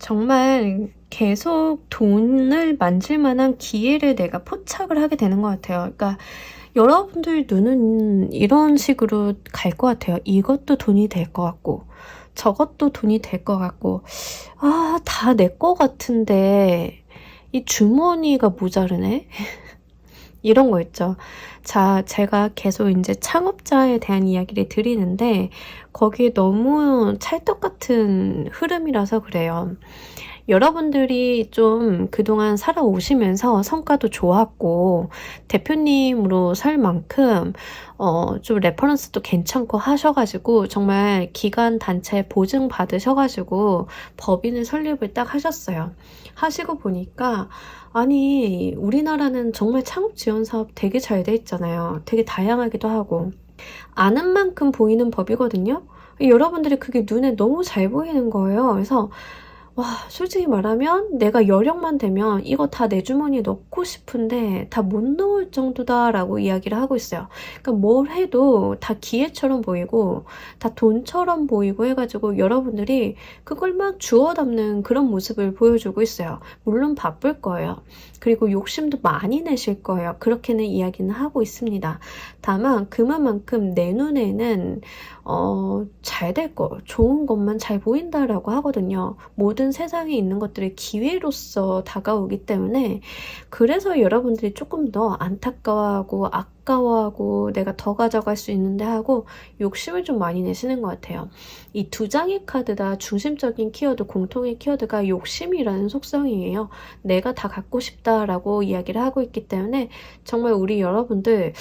정말 계속 돈을 만질 만한 기회를 내가 포착을 하게 되는 것 같아요. 그러니까 여러분들 눈은 이런 식으로 갈 것 같아요. 이것도 돈이 될 것 같고 저것도 돈이 될 것 같고, 다 내 것 같은데 이 주머니가 모자르네? 이런 거 있죠. 자, 제가 계속 이제 창업자에 대한 이야기를 드리는데 거기에 너무 찰떡 같은 흐름이라서 그래요. 여러분들이 좀 그동안 살아오시면서 성과도 좋았고 대표님으로 설 만큼 좀 레퍼런스도 괜찮고 하셔가지고 정말 기관 단체 보증 받으셔가지고 법인을 설립을 딱 하셨어요. 하시고 보니까 아니, 우리나라는 정말 창업 지원 사업 되게 잘 돼 있잖아요. 되게 다양하기도 하고 아는 만큼 보이는 법이거든요. 여러분들이 그게 눈에 너무 잘 보이는 거예요. 그래서 솔직히 말하면 내가 여력만 되면 이거 다 내 주머니에 넣고 싶은데 다 못 넣을 정도다라고 이야기를 하고 있어요. 그러니까 뭘 해도 다 기회처럼 보이고 다 돈처럼 보이고 해가지고 여러분들이 그걸 막 주워 담는 그런 모습을 보여주고 있어요. 물론 바쁠 거예요. 그리고 욕심도 많이 내실 거예요. 그렇게는 이야기는 하고 있습니다. 다만 그만큼 내 눈에는 잘 될 거, 좋은 것만 잘 보인다라고 하거든요. 모든 세상에 있는 것들이 기회로서 다가오기 때문에 그래서 여러분들이 조금 더 안타까워하고 아까워하고 내가 더 가져갈 수 있는데 하고 욕심을 좀 많이 내시는 것 같아요. 이 두 장의 카드 다 중심적인 키워드, 공통의 키워드가 욕심이라는 속성이에요. 내가 다 갖고 싶다라고 이야기를 하고 있기 때문에 정말 우리 여러분들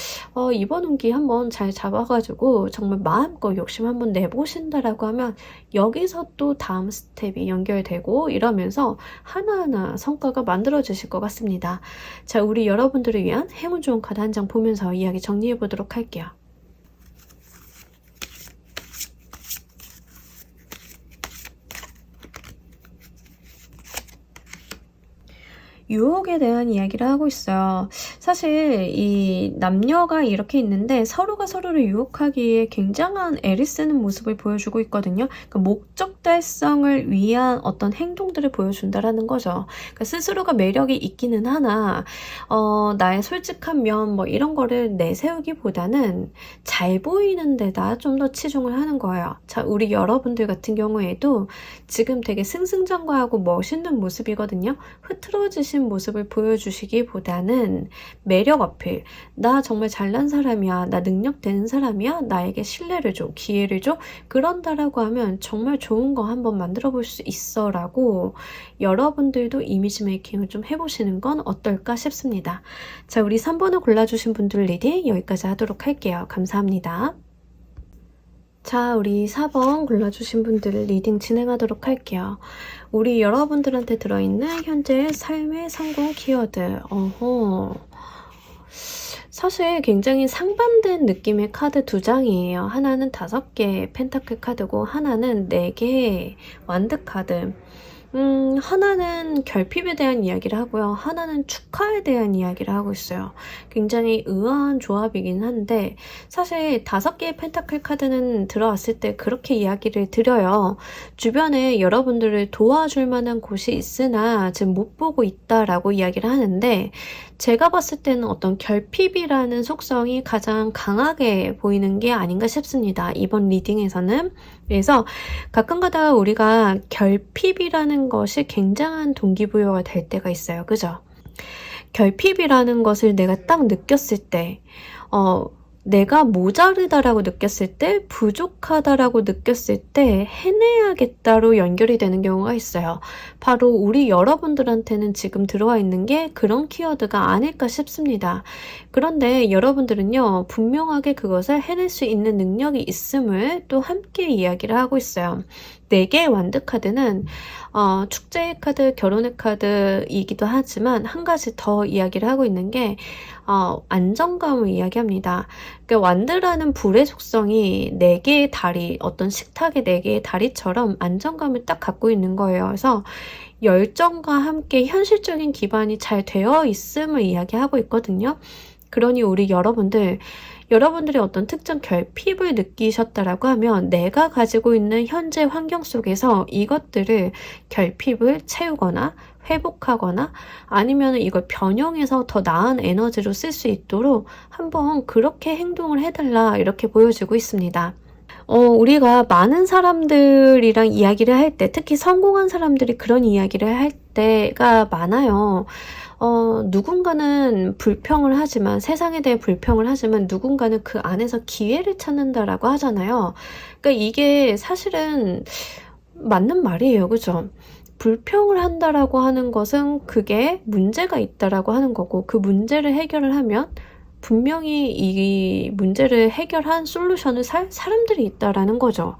이번 운기 한번 잘 잡아가지고 정말 마음껏 욕심 한번 내보신다라고 하면 여기서 또 다음 스텝이 연결되고 이러면서 하나하나 성과가 만들어지실 것 같습니다. 자, 우리 여러분들을 위한 행운 좋은 카드 한 장 보면서 이야기 정리해 보도록 할게요. 유혹에 대한 이야기를 하고 있어요. 사실 이 남녀가 이렇게 있는데 서로가 서로를 유혹하기에 굉장한 애를 쓰는 모습을 보여주고 있거든요. 그러니까 목적 달성을 위한 어떤 행동들을 보여준다라는 거죠. 그러니까 스스로가 매력이 있기는 하나 나의 솔직한 면 뭐 이런 거를 내세우기보다는 잘 보이는 데다 좀 더 치중을 하는 거예요. 자, 우리 여러분들 같은 경우에도 지금 되게 승승장구하고 멋있는 모습이거든요. 흐트러지신 모습을 보여주시기보다는 매력 어필, 나 정말 잘난 사람이야, 나 능력 되는 사람이야, 나에게 신뢰를 줘, 기회를 줘, 그런다라고 하면 정말 좋은 거 한번 만들어 볼 수 있어 라고 여러분들도 이미지 메이킹을 좀 해보시는 건 어떨까 싶습니다. 자, 우리 3번을 골라주신 분들 리딩 여기까지 하도록 할게요. 감사합니다. 자, 우리 4번 골라주신 분들 리딩 진행하도록 할게요. 우리 여러분들한테 들어있는 현재의 삶의 성공 키워드. 사실 굉장히 상반된 느낌의 카드 두 장이에요. 하나는 5개의 펜타클 카드고 하나는 4개의 완드 카드. 하나는 결핍에 대한 이야기를 하고요. 하나는 축하에 대한 이야기를 하고 있어요. 굉장히 의아한 조합이긴 한데 사실 5개의 펜타클 카드는 들어왔을 때 그렇게 이야기를 드려요. 주변에 여러분들을 도와줄 만한 곳이 있으나 지금 못 보고 있다라고 이야기를 하는데 제가 봤을 때는 어떤 결핍이라는 속성이 가장 강하게 보이는 게 아닌가 싶습니다. 이번 리딩에서는. 그래서 가끔 가다가 우리가 결핍이라는 것이 굉장한 동기부여가 될 때가 있어요. 그죠? 결핍이라는 것을 내가 딱 느꼈을 때, 내가 모자르다라고 느꼈을 때, 부족하다라고 느꼈을 때 해내야겠다로 연결이 되는 경우가 있어요. 바로 우리 여러분들한테는 지금 들어와 있는 게 그런 키워드가 아닐까 싶습니다. 그런데 여러분들은요, 분명하게 그것을 해낼 수 있는 능력이 있음을 또 함께 이야기를 하고 있어요. 4개의 완드 카드는 축제의 카드, 결혼의 카드이기도 하지만 한 가지 더 이야기를 하고 있는 게 안정감을 이야기합니다. 그러니까 완드라는 불의 속성이 4개의 다리, 어떤 식탁의 4개의 다리처럼 안정감을 딱 갖고 있는 거예요. 그래서 열정과 함께 현실적인 기반이 잘 되어 있음을 이야기하고 있거든요. 그러니 우리 여러분들이 어떤 특정 결핍을 느끼셨다라고 하면 내가 가지고 있는 현재 환경 속에서 이것들을 결핍을 채우거나 회복하거나 아니면 이걸 변형해서 더 나은 에너지로 쓸 수 있도록 한번 그렇게 행동을 해달라 이렇게 보여지고 있습니다. 우리가 많은 사람들이랑 이야기를 할 때, 특히 성공한 사람들이 그런 이야기를 할 때가 많아요. 누군가는 불평을 하지만, 세상에 대해 불평을 하지만 누군가는 그 안에서 기회를 찾는다라고 하잖아요. 그러니까 이게 사실은 맞는 말이에요. 그죠? 불평을 한다라고 하는 것은 그게 문제가 있다라고 하는 거고, 그 문제를 해결을 하면 분명히 이 문제를 해결한 솔루션을 살 사람들이 있다라는 거죠.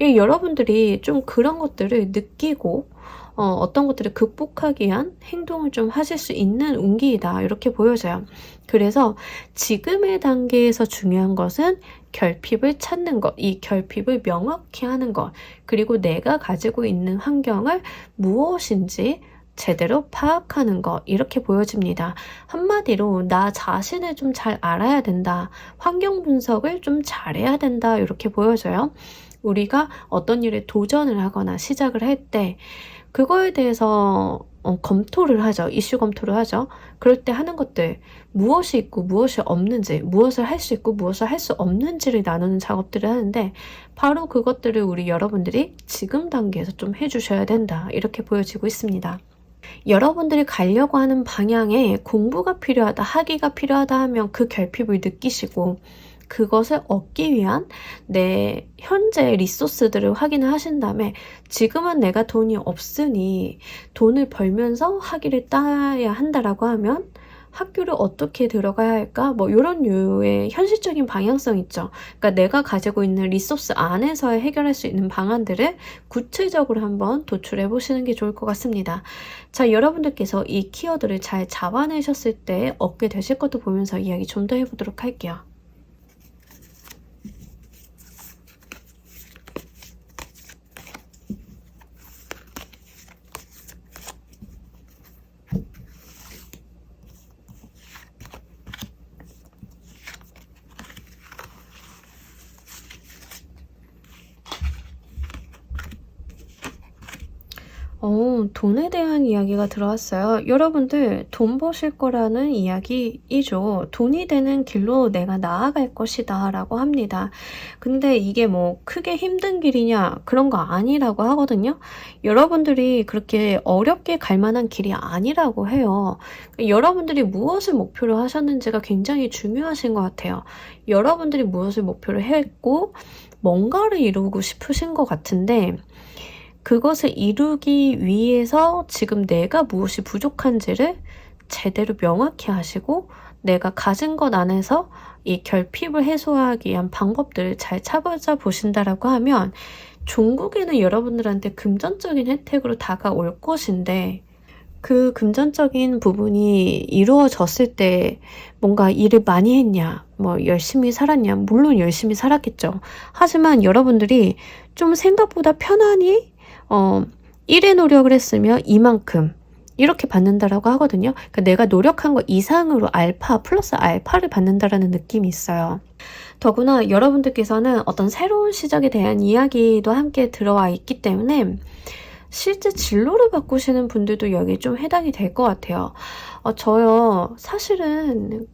여러분들이 좀 그런 것들을 느끼고 어떤 것들을 극복하기 위한 행동을 좀 하실 수 있는 운기이다 이렇게 보여져요. 그래서 지금의 단계에서 중요한 것은 결핍을 찾는 것, 이 결핍을 명확히 하는 것, 그리고 내가 가지고 있는 환경을 무엇인지 제대로 파악하는 것 이렇게 보여집니다. 한마디로 나 자신을 좀 잘 알아야 된다. 환경 분석을 좀 잘해야 된다. 이렇게 보여져요. 우리가 어떤 일에 도전을 하거나 시작을 할 때 그거에 대해서 검토를 하죠. 이슈 검토를 하죠. 그럴 때 하는 것들 무엇이 있고 무엇이 없는지, 무엇을 할 수 있고 무엇을 할 수 없는지를 나누는 작업들을 하는데 바로 그것들을 우리 여러분들이 지금 단계에서 좀 해주셔야 된다. 이렇게 보여지고 있습니다. 여러분들이 가려고 하는 방향에 공부가 필요하다, 학위가 필요하다 하면 그 결핍을 느끼시고 그것을 얻기 위한 내 현재 리소스들을 확인을 하신 다음에 지금은 내가 돈이 없으니 돈을 벌면서 학위를 따야 한다라고 하면 학교를 어떻게 들어가야 할까? 뭐 이런 류의 현실적인 방향성 있죠. 그러니까 내가 가지고 있는 리소스 안에서 해결할 수 있는 방안들을 구체적으로 한번 도출해 보시는 게 좋을 것 같습니다. 자, 여러분들께서 이 키워드를 잘 잡아내셨을 때 얻게 되실 것도 보면서 이야기 좀 더 해보도록 할게요. 돈에 대한 이야기가 들어왔어요. 여러분들 돈 버실 거라는 이야기이죠. 돈이 되는 길로 내가 나아갈 것이다 라고 합니다. 근데 이게 뭐 크게 힘든 길이냐 그런 거 아니라고 하거든요. 여러분들이 그렇게 어렵게 갈 만한 길이 아니라고 해요. 여러분들이 무엇을 목표로 하셨는지가 굉장히 중요하신 것 같아요. 여러분들이 무엇을 목표로 했고 뭔가를 이루고 싶으신 것 같은데 그것을 이루기 위해서 지금 내가 무엇이 부족한지를 제대로 명확히 하시고 내가 가진 것 안에서 이 결핍을 해소하기 위한 방법들을 잘 찾아보신다라고 하면 종국에는 여러분들한테 금전적인 혜택으로 다가올 것인데 그 금전적인 부분이 이루어졌을 때 뭔가 일을 많이 했냐, 뭐 열심히 살았냐, 물론 열심히 살았겠죠. 하지만 여러분들이 좀 생각보다 편안히 1의 노력을 했으면 이만큼 이렇게 받는다라고 하거든요. 그러니까 내가 노력한 것 이상으로 알파 플러스 알파를 받는다라는 느낌이 있어요. 더구나 여러분들께서는 어떤 새로운 시작에 대한 이야기도 함께 들어와 있기 때문에 실제 진로를 바꾸시는 분들도 여기 좀 해당이 될 것 같아요. 저요, 사실은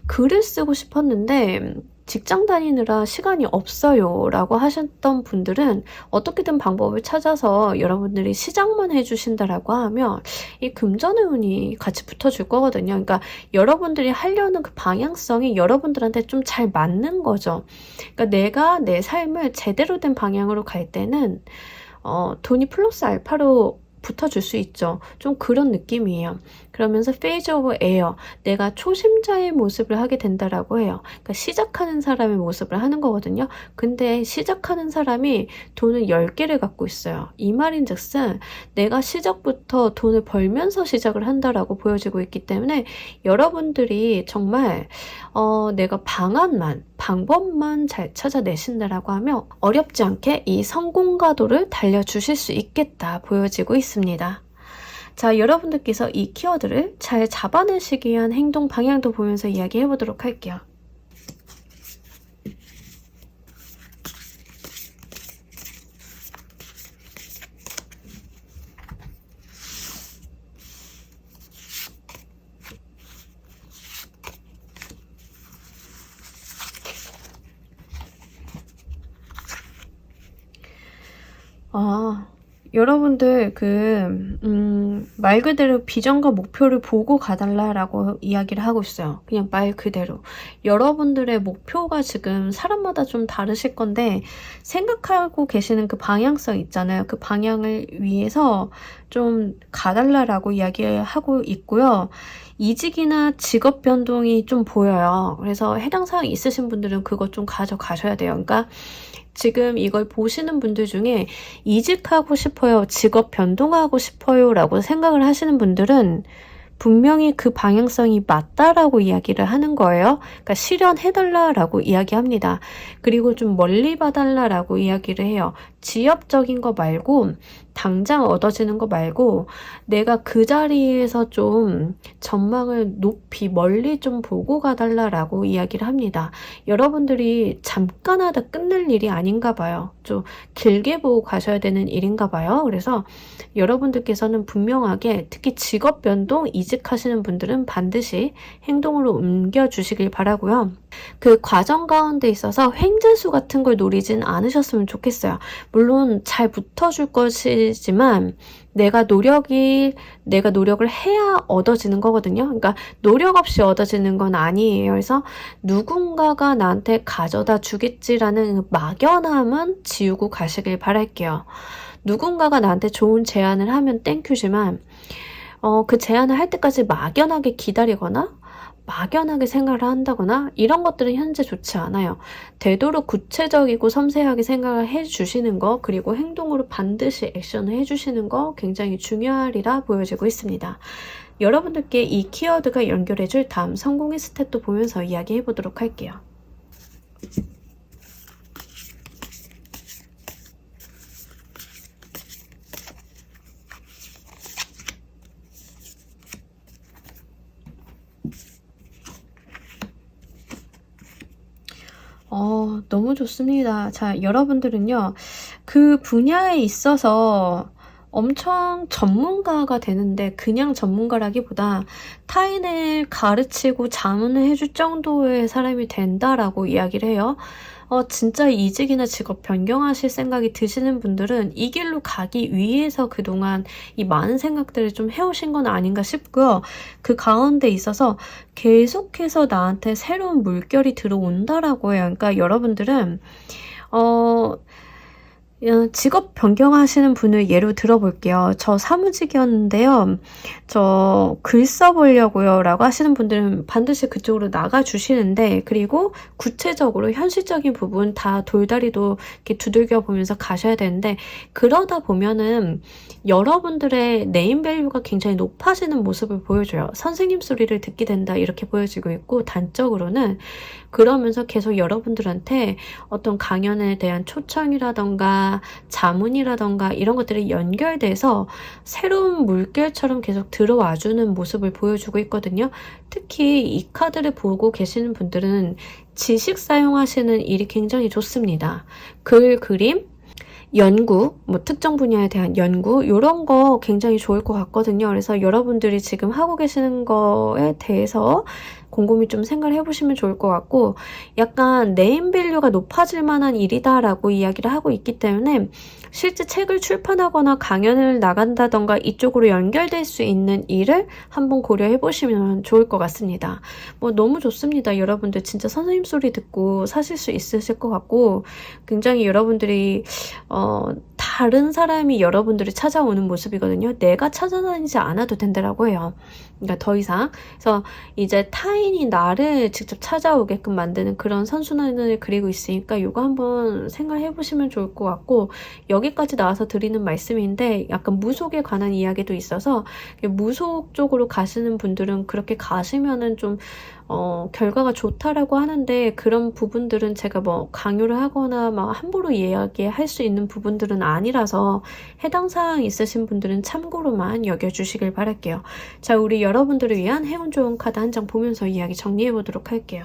글을 쓰고 싶었는데 직장 다니느라 시간이 없어요 라고 하셨던 분들은 어떻게든 방법을 찾아서 여러분들이 시작만 해주신다라고 하면 이 금전의 운이 같이 붙어줄 거거든요. 그러니까 여러분들이 하려는 그 방향성이 여러분들한테 좀 잘 맞는 거죠. 그러니까 내가 내 삶을 제대로 된 방향으로 갈 때는 돈이 플러스 알파로 붙어줄 수 있죠. 좀 그런 느낌이에요. 그러면서 페이즈 오브 에어, 내가 초심자의 모습을 하게 된다라고 해요. 그러니까 시작하는 사람의 모습을 하는 거거든요. 근데 시작하는 사람이 돈을 10개를 갖고 있어요. 이 말인즉슨 내가 시작부터 돈을 벌면서 시작을 한다라고 보여지고 있기 때문에 여러분들이 정말 내가 방법만 잘 찾아내신다라고 하면 어렵지 않게 이 성공가도를 달려주실 수 있겠다 보여지고 있습니다. 자, 여러분들께서 이 키워드를 잘 잡아내시기 위한 행동 방향도 보면서 이야기해 보도록 할게요. 여러분들 말 그대로 비전과 목표를 보고 가달라라고 이야기를 하고 있어요. 그냥 말 그대로. 여러분들의 목표가 지금 사람마다 좀 다르실 건데 생각하고 계시는 그 방향성 있잖아요. 그 방향을 위해서 좀 가달라라고 이야기하고 있고요. 이직이나 직업 변동이 좀 보여요. 그래서 해당 사항 있으신 분들은 그거 좀 가져가셔야 돼요. 그러니까 지금 이걸 보시는 분들 중에 이직하고 싶어요, 직업 변동하고 싶어요 라고 생각을 하시는 분들은 분명히 그 방향성이 맞다라고 이야기를 하는 거예요. 그러니까 실현해달라라고 이야기합니다. 그리고 좀 멀리 봐달라라고 이야기를 해요. 지엽적인 거 말고 당장 얻어지는 거 말고 내가 그 자리에서 좀 전망을 높이 멀리 좀 보고 가달라라고 이야기를 합니다. 여러분들이 잠깐 하다 끝낼 일이 아닌가 봐요. 좀 길게 보고 가셔야 되는 일인가 봐요. 그래서 여러분들께서는 분명하게 특히 직업 변동, 이직하시는 분들은 반드시 행동으로 옮겨주시길 바라고요. 그 과정 가운데 있어서 횡재수 같은 걸 노리진 않으셨으면 좋겠어요. 물론 잘 붙어줄 것이지만 내가 노력을 해야 얻어지는 거거든요. 그러니까 노력 없이 얻어지는 건 아니에요. 그래서 누군가가 나한테 가져다 주겠지라는 막연함은 지우고 가시길 바랄게요. 누군가가 나한테 좋은 제안을 하면 땡큐지만 그 제안을 할 때까지 막연하게 기다리거나 막연하게 생각을 한다거나 이런 것들은 현재 좋지 않아요. 되도록 구체적이고 섬세하게 생각을 해주시는 거, 그리고 행동으로 반드시 액션을 해주시는 거 굉장히 중요하리라 보여지고 있습니다. 여러분들께 이 키워드가 연결해줄 다음 성공의 스텝도 보면서 이야기해 보도록 할게요. 너무 좋습니다. 자, 여러분들은요, 그 분야에 있어서 엄청 전문가가 되는데 그냥 전문가라기보다 타인을 가르치고 자문을 해줄 정도의 사람이 된다라고 이야기를 해요. 진짜 이직이나 직업 변경하실 생각이 드시는 분들은 이 길로 가기 위해서 그동안 이 많은 생각들을 좀 해오신 건 아닌가 싶고요. 그 가운데 있어서 계속해서 나한테 새로운 물결이 들어온다라고 해요. 그러니까 여러분들은 직업 변경하시는 분을 예로 들어볼게요. 저 사무직이었는데요. 저 글 써보려고요 라고 하시는 분들은 반드시 그쪽으로 나가주시는데, 그리고 구체적으로 현실적인 부분 다 돌다리도 이렇게 두들겨 보면서 가셔야 되는데, 그러다 보면은 여러분들의 네임밸류가 굉장히 높아지는 모습을 보여줘요. 선생님 소리를 듣게 된다 이렇게 보여지고 있고, 단적으로는 그러면서 계속 여러분들한테 어떤 강연에 대한 초청이라던가 자문이라던가 이런 것들이 연결돼서 새로운 물결처럼 계속 들어와주는 모습을 보여주고 있거든요. 특히 이 카드를 보고 계시는 분들은 지식 사용하시는 일이 굉장히 좋습니다. 글, 그림, 연구, 뭐 특정 분야에 대한 연구 이런 거 굉장히 좋을 것 같거든요. 그래서 여러분들이 지금 하고 계시는 거에 대해서 곰곰이 좀 생각을 해보시면 좋을 것 같고, 약간 네임밸류가 높아질 만한 일이다라고 이야기를 하고 있기 때문에 실제 책을 출판하거나 강연을 나간다던가 이쪽으로 연결될 수 있는 일을 한번 고려해 보시면 좋을 것 같습니다. 뭐 너무 좋습니다. 여러분들 진짜 선생님 소리 듣고 사실 수 있으실 것 같고, 굉장히 여러분들이 다른 사람이 여러분들을 찾아오는 모습이거든요. 내가 찾아다니지 않아도 된다라고 해요. 그러니까 더 이상. 그래서 이제 타인이 나를 직접 찾아오게끔 만드는 그런 선순환을 그리고 있으니까 이거 한번 생각해 보시면 좋을 것 같고, 여기까지 나와서 드리는 말씀인데 약간 무속에 관한 이야기도 있어서 무속 쪽으로 가시는 분들은 그렇게 가시면은 좀 결과가 좋다라고 하는데, 그런 부분들은 제가 뭐 강요를 하거나 막 함부로 이야기할 수 있는 부분들은 아니라서 해당 사항 있으신 분들은 참고로만 여겨주시길 바랄게요. 자, 우리 여러분들을 위한 행운 좋은 카드 한 장 보면서 이야기 정리해 보도록 할게요.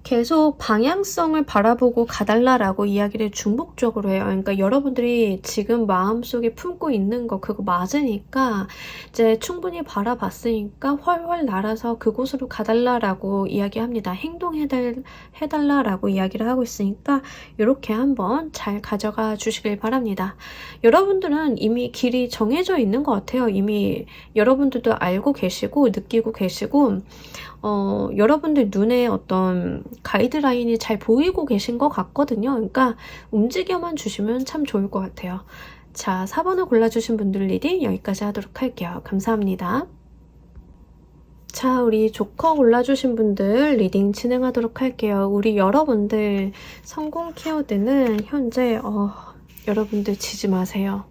계속 방향성을 바라보고 가달라라고 이야기를 중복적으로 해요. 그러니까 여러분들이 지금 마음속에 품고 있는 거 그거 맞으니까 이제 충분히 바라봤으니까 훨훨 날아서 그곳으로 가달라라고 이야기합니다. 행동해달라라고 이야기를 하고 있으니까 이렇게 한번 잘 가져가 주시길 바랍니다. 여러분들은 이미 길이 정해져 있는 것 같아요. 이미 여러분들도 알고 계시고 느끼고 계시고 여러분들 눈에 어떤 가이드라인이 잘 보이고 계신 것 같거든요. 그러니까 움직여만 주시면 참 좋을 것 같아요. 자, 4번을 골라주신 분들 리딩 여기까지 하도록 할게요. 감사합니다. 자, 우리 조커 골라주신 분들 리딩 진행하도록 할게요. 우리 여러분들 성공 키워드는 현재 여러분들 지지 마세요.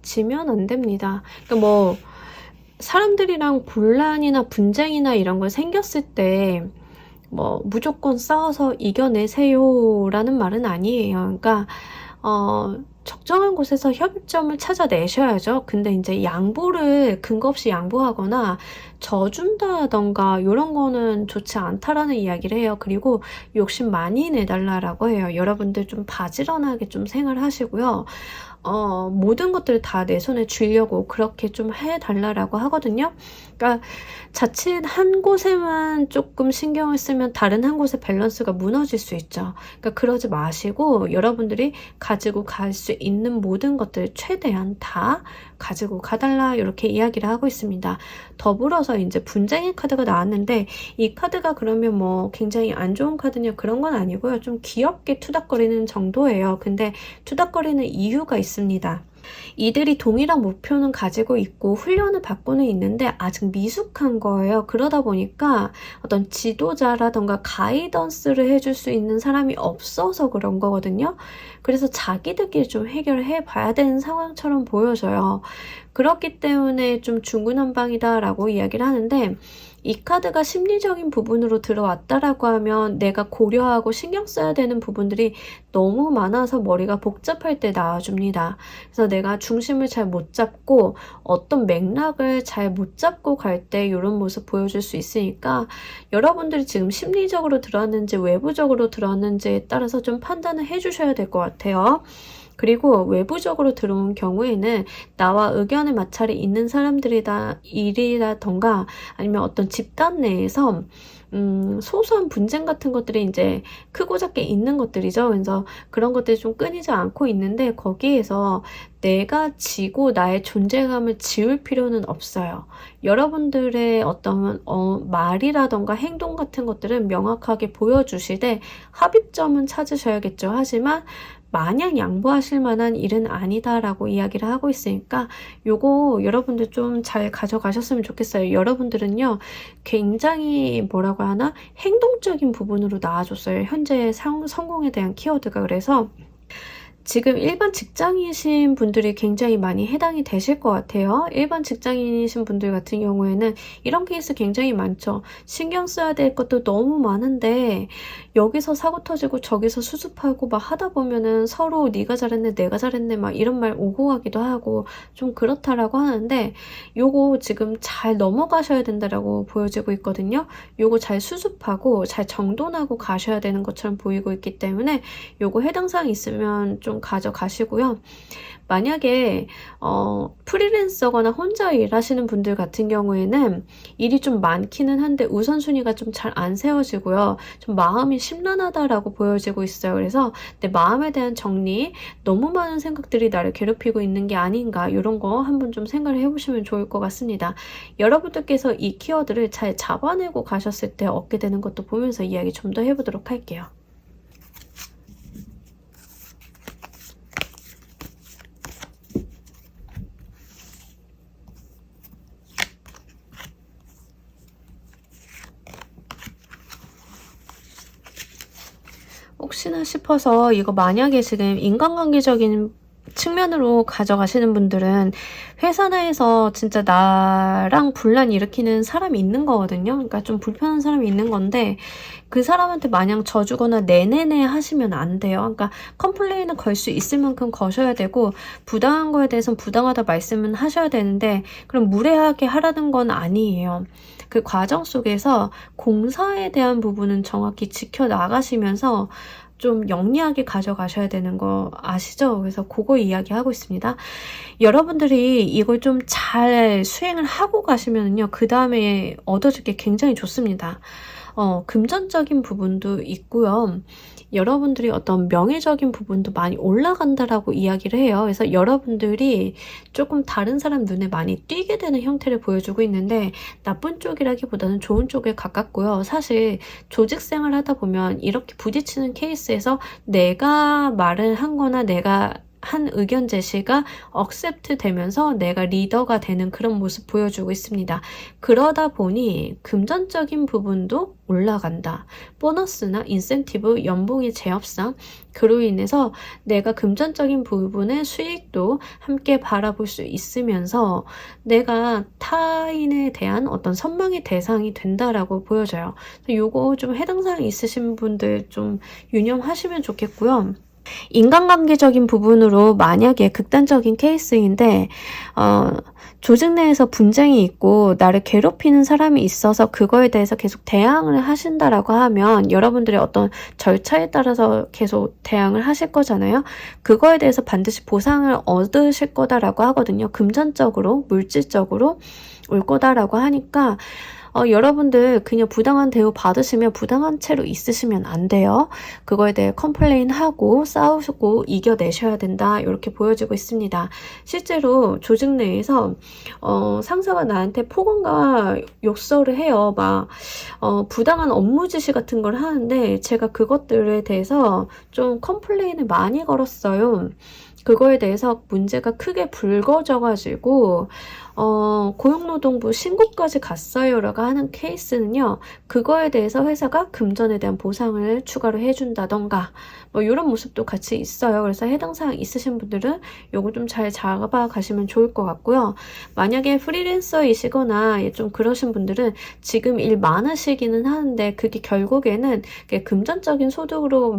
지면 안 됩니다. 그러니까 뭐 사람들이랑 분란이나 분쟁이나 이런 거 생겼을 때 뭐 무조건 싸워서 이겨내세요 라는 말은 아니에요. 그러니까 적정한 곳에서 협의점을 찾아내셔야죠. 근데 이제 양보를 근거 없이 양보하거나 져준다던가 이런 거는 좋지 않다라는 이야기를 해요. 그리고 욕심 많이 내달라라고 해요. 여러분들 좀 바지런하게 좀 생활하시고요. 모든 것들을 다 내 손에 쥐려고 그렇게 좀 해달라고 하거든요. 그러니까 자칫 한 곳에만 조금 신경을 쓰면 다른 한 곳의 밸런스가 무너질 수 있죠. 그러니까 그러지 마시고 여러분들이 가지고 갈 수 있는 모든 것들을 최대한 다 가지고 가달라 이렇게 이야기를 하고 있습니다. 더불어서 이제 분쟁의 카드가 나왔는데 이 카드가 그러면 뭐 굉장히 안 좋은 카드냐 그런 건 아니고요. 좀 귀엽게 투닥거리는 정도예요. 근데 투닥거리는 이유가 있습니다. 이들이 동일한 목표는 가지고 있고 훈련을 받고는 있는데 아직 미숙한 거예요. 그러다 보니까 어떤 지도자라던가 가이던스를 해줄 수 있는 사람이 없어서 그런 거거든요. 그래서 자기들끼리 좀 해결해 봐야 되는 상황처럼 보여져요. 그렇기 때문에 좀 중구난방이다라고 이야기를 하는데, 이 카드가 심리적인 부분으로 들어왔다라고 하면 내가 고려하고 신경 써야 되는 부분들이 너무 많아서 머리가 복잡할 때 나와줍니다. 그래서 내가 중심을 잘 못 잡고 어떤 맥락을 잘 못 잡고 갈 때 이런 모습 보여줄 수 있으니까 여러분들이 지금 심리적으로 들어왔는지 외부적으로 들어왔는지에 따라서 좀 판단을 해주셔야 될 것 같아요. 그리고 외부적으로 들어온 경우에는 나와 의견의 마찰이 있는 일이라던가 아니면 어떤 집단 내에서 소소한 분쟁 같은 것들이 이제 크고 작게 있는 것들이죠. 그래서 그런 것들이 좀 끊이지 않고 있는데 거기에서 내가 지고 나의 존재감을 지울 필요는 없어요. 여러분들의 어떤 말이라던가 행동 같은 것들은 명확하게 보여주시되 합의점은 찾으셔야겠죠. 하지만 마냥 양보하실 만한 일은 아니다라고 이야기를 하고 있으니까 요거 여러분들 좀 잘 가져가셨으면 좋겠어요. 여러분들은요 굉장히 뭐라고 하나 행동적인 부분으로 나와줬어요. 현재 성공에 대한 키워드가. 그래서 지금 일반 직장이신 분들이 굉장히 많이 해당이 되실 것 같아요. 일반 직장인이신 분들 같은 경우에는 이런 케이스 굉장히 많죠. 신경 써야 될 것도 너무 많은데 여기서 사고 터지고 저기서 수습하고 막 하다 보면은 서로 네가 잘했네 내가 잘했네 막 이런 말 오고 가기도 하고 좀 그렇다라고 하는데, 요거 지금 잘 넘어가셔야 된다라고 보여지고 있거든요. 요거 잘 수습하고 잘 정돈하고 가셔야 되는 것처럼 보이고 있기 때문에 요거 해당 사항 있으면 좀 가져가시고요. 만약에 프리랜서거나 혼자 일하시는 분들 같은 경우에는 일이 좀 많기는 한데 우선순위가 좀 잘 안 세워지고요. 좀 마음이 심란하다라고 보여지고 있어요. 그래서 내 마음에 대한 정리, 너무 많은 생각들이 나를 괴롭히고 있는 게 아닌가, 이런 거 한번 좀 생각을 해보시면 좋을 것 같습니다. 여러분들께서 이 키워드를 잘 잡아내고 가셨을 때 얻게 되는 것도 보면서 이야기 좀 더 해보도록 할게요. 혹시나 싶어서 이거 만약에 지금 인간관계적인 측면으로 가져가시는 분들은 회사 내에서 진짜 나랑 분란 일으키는 사람이 있는 거거든요. 그러니까 좀 불편한 사람이 있는 건데 그 사람한테 마냥 져주거나 네네네 하시면 안 돼요. 그러니까 컴플레인을 걸 수 있을 만큼 거셔야 되고, 부당한 거에 대해서는 부당하다 말씀은 하셔야 되는데 그럼 무례하게 하라는 건 아니에요. 그 과정 속에서 공사에 대한 부분은 정확히 지켜나가시면서 좀 영리하게 가져가셔야 되는 거 아시죠? 그래서 그거 이야기하고 있습니다. 여러분들이 이걸 좀 잘 수행을 하고 가시면요, 그 다음에 얻어질 게 굉장히 좋습니다. 금전적인 부분도 있고요. 여러분들이 어떤 명예적인 부분도 많이 올라간다라고 이야기를 해요. 그래서 여러분들이 조금 다른 사람 눈에 많이 띄게 되는 형태를 보여주고 있는데, 나쁜 쪽이라기보다는 좋은 쪽에 가깝고요. 사실 조직생활 하다 보면 이렇게 부딪히는 케이스에서 내가 말을 한 거나 내가 한 의견 제시가 억셉트 되면서 내가 리더가 되는 그런 모습 보여주고 있습니다. 그러다 보니 금전적인 부분도 올라간다. 보너스나 인센티브, 연봉의 제협상, 그로 인해서 내가 금전적인 부분의 수익도 함께 바라볼 수 있으면서 내가 타인에 대한 어떤 선망의 대상이 된다라고 보여져요. 요거 좀 해당 사항 있으신 분들 좀 유념하시면 좋겠고요. 인간관계적인 부분으로 만약에 극단적인 케이스인데 조직 내에서 분쟁이 있고 나를 괴롭히는 사람이 있어서 그거에 대해서 계속 대항을 하신다라고 하면 여러분들의 어떤 절차에 따라서 계속 대항을 하실 거잖아요. 그거에 대해서 반드시 보상을 얻으실 거다라고 하거든요. 금전적으로, 물질적으로 올 거다라고 하니까 여러분들 그냥 부당한 대우 받으시면 부당한 채로 있으시면 안 돼요. 그거에 대해 컴플레인하고 싸우고 이겨내셔야 된다, 이렇게 보여지고 있습니다. 실제로 조직 내에서 상사가 나한테 폭언과 욕설을 해요. 막 부당한 업무 지시 같은 걸 하는데 제가 그것들에 대해서 좀 컴플레인을 많이 걸었어요. 그거에 대해서 문제가 크게 불거져가지고 고용노동부 신고까지 갔어요라고 하는 케이스는요, 그거에 대해서 회사가 금전에 대한 보상을 추가로 해준다던가 뭐 이런 모습도 같이 있어요. 그래서 해당 사항 있으신 분들은 요거 좀 잘 잡아 가시면 좋을 것 같고요. 만약에 프리랜서이시거나 좀 그러신 분들은 지금 일 많으시기는 하는데 그게 결국에는 금전적인 소득으로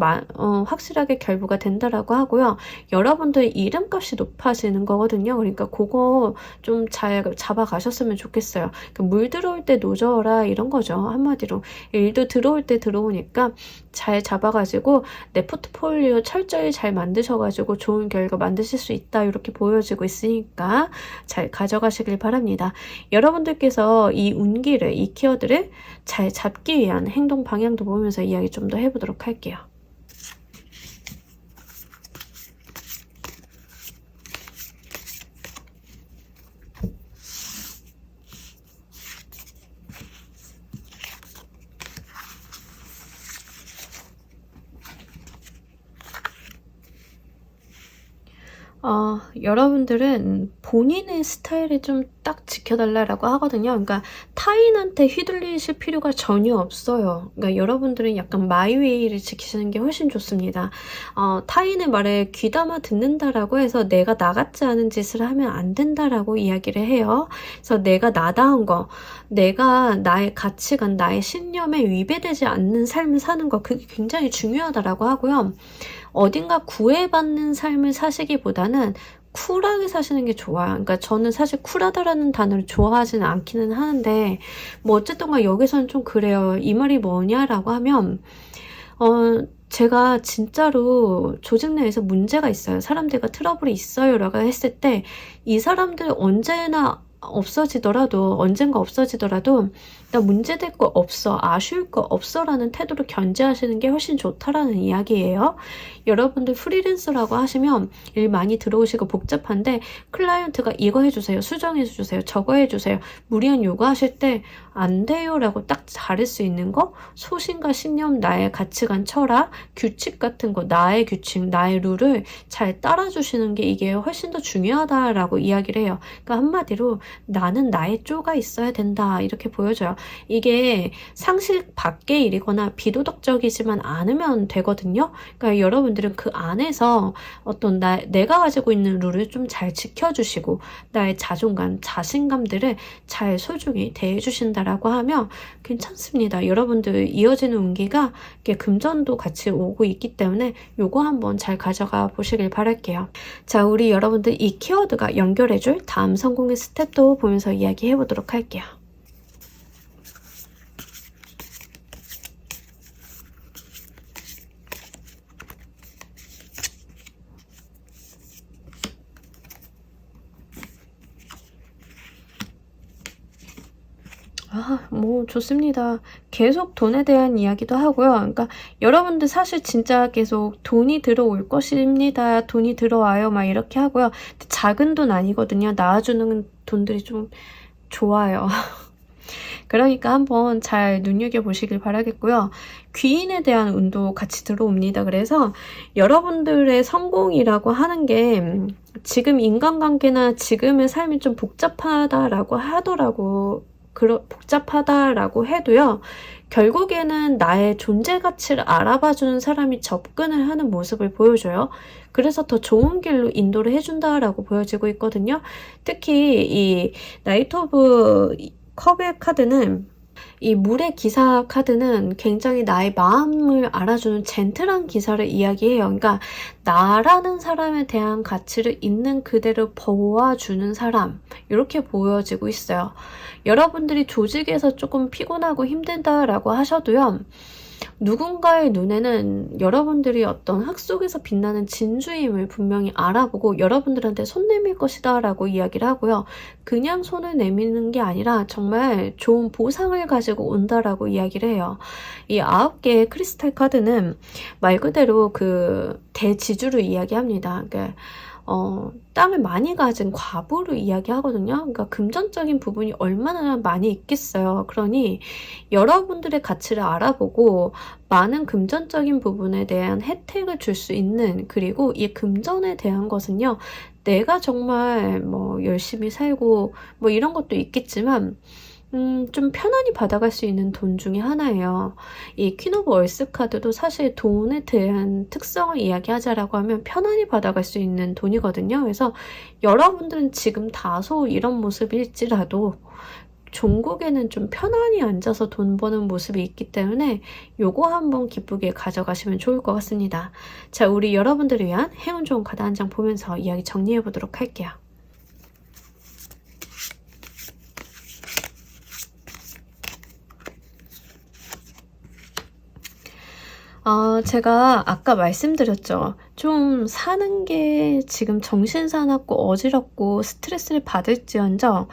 확실하게 결부가 된다라고 하고요. 여러분들 이름값이 높아지는 거거든요. 그러니까 그거 좀 잘 잡아가셨으면 좋겠어요. 그러니까 물 들어올 때 노져라, 이런 거죠. 한마디로 일도 들어올 때 들어오니까 잘 잡아가지고 내 포트폴리오 철저히 잘 만드셔가지고 좋은 결과 만드실 수 있다, 이렇게 보여지고 있으니까 잘 가져가시길 바랍니다. 여러분들께서 이 운기를, 이 키워드를 잘 잡기 위한 행동 방향도 보면서 이야기 좀 더 해보도록 할게요. 여러분들은 본인의 스타일에 좀 딱 지켜달라고 하거든요. 그러니까 타인한테 휘둘리실 필요가 전혀 없어요. 그러니까 여러분들은 약간 마이웨이를 지키시는 게 훨씬 좋습니다. 타인의 말에 귀담아 듣는다라고 해서 내가 나 같지 않은 짓을 하면 안 된다라고 이야기를 해요. 그래서 내가 나다운 거, 내가 나의 가치관, 나의 신념에 위배되지 않는 삶을 사는 거, 그게 굉장히 중요하다라고 하고요. 어딘가 구애받는 삶을 사시기보다는 쿨하게 사시는 게 좋아요. 그러니까 저는 사실 쿨하다라는 단어를 좋아하지는 않기는 하는데 뭐 어쨌든 여기서는 좀 그래요. 이 말이 뭐냐라고 하면 제가 진짜로 조직 내에서 문제가 있어요. 사람들과 트러블이 있어요 라고 했을 때 이 사람들 언제나 언젠가 없어지더라도 나 문제될 거 없어, 아쉬울 거 없어 라는 태도로 견제하시는 게 훨씬 좋다라는 이야기예요. 여러분들 프리랜서라고 하시면 일 많이 들어오시고 복잡한데 클라이언트가 이거 해주세요, 수정해 주세요, 저거 해주세요, 무리한 요구하실 때 안 돼요 라고 딱 자를 수 있는 거, 소신과 신념, 나의 가치관, 철학, 규칙 같은 거, 나의 규칙, 나의 룰을 잘 따라주시는 게 이게 훨씬 더 중요하다라고 이야기를 해요. 그러니까 한마디로 나는 나의 쪼가 있어야 된다 이렇게 보여줘요. 이게 상식 밖의 일이거나 비도덕적이지만 않으면 되거든요. 그러니까 여러분들은 그 안에서 어떤 내가 가지고 있는 룰을 좀 잘 지켜주시고 나의 자존감, 자신감들을 잘 소중히 대해주신다라고 하면 괜찮습니다. 여러분들 이어지는 운기가 금전도 같이 오고 있기 때문에 요거 한번 잘 가져가 보시길 바랄게요. 자, 우리 여러분들 이 키워드가 연결해줄 다음 성공의 스텝도 보면서 이야기해 보도록 할게요. 뭐 좋습니다. 계속 돈에 대한 이야기도 하고요. 그러니까 여러분들 사실 진짜 계속 돈이 들어올 것입니다. 돈이 들어와요. 막 이렇게 하고요. 작은 돈 아니거든요. 나와주는 돈들이 좀 좋아요. 그러니까 한번 잘 눈여겨보시길 바라겠고요. 귀인에 대한 운도 같이 들어옵니다. 그래서 여러분들의 성공이라고 하는 게 지금 인간관계나 지금의 삶이 좀 복잡하다라고 해도요. 결국에는 나의 존재 가치를 알아봐주는 사람이 접근을 하는 모습을 보여줘요. 그래서 더 좋은 길로 인도를 해준다라고 보여지고 있거든요. 특히 이 나이트 오브 컵의 카드는, 이 물의 기사 카드는 굉장히 나의 마음을 알아주는 젠틀한 기사를 이야기해요. 그러니까 나라는 사람에 대한 가치를 있는 그대로 보아주는 사람, 이렇게 보여지고 있어요. 여러분들이 조직에서 조금 피곤하고 힘들다라고 하셔도요. 누군가의 눈에는 여러분들이 어떤 흙 속에서 빛나는 진주임을 분명히 알아보고 여러분들한테 손 내밀 것이다 라고 이야기를 하고요. 그냥 손을 내미는 게 아니라 정말 좋은 보상을 가지고 온다라고 이야기를 해요. 이 9개의 크리스탈 카드는 말 그대로 그 대지주를 이야기합니다. 그러니까 땅을 많이 가진 과부를 이야기하거든요. 그러니까 금전적인 부분이 얼마나 많이 있겠어요. 그러니 여러분들의 가치를 알아보고 많은 금전적인 부분에 대한 혜택을 줄 수 있는, 그리고 이 금전에 대한 것은요, 내가 정말 뭐 열심히 살고 뭐 이런 것도 있겠지만 좀 편안히 받아갈 수 있는 돈 중에 하나예요. 이 퀸 오브 얼스 카드도 사실 돈에 대한 특성을 이야기하자라고 하면 편안히 받아갈 수 있는 돈이거든요. 그래서 여러분들은 지금 다소 이런 모습일지라도 종국에는 좀 편안히 앉아서 돈 버는 모습이 있기 때문에 요거 한번 기쁘게 가져가시면 좋을 것 같습니다. 자, 우리 여러분들을 위한 행운 좋은 카드 한 장 보면서 이야기 정리해 보도록 할게요. 제가 아까 말씀드렸죠. 좀 사는 게 지금 정신 사납고 어지럽고 스트레스를 받을지언정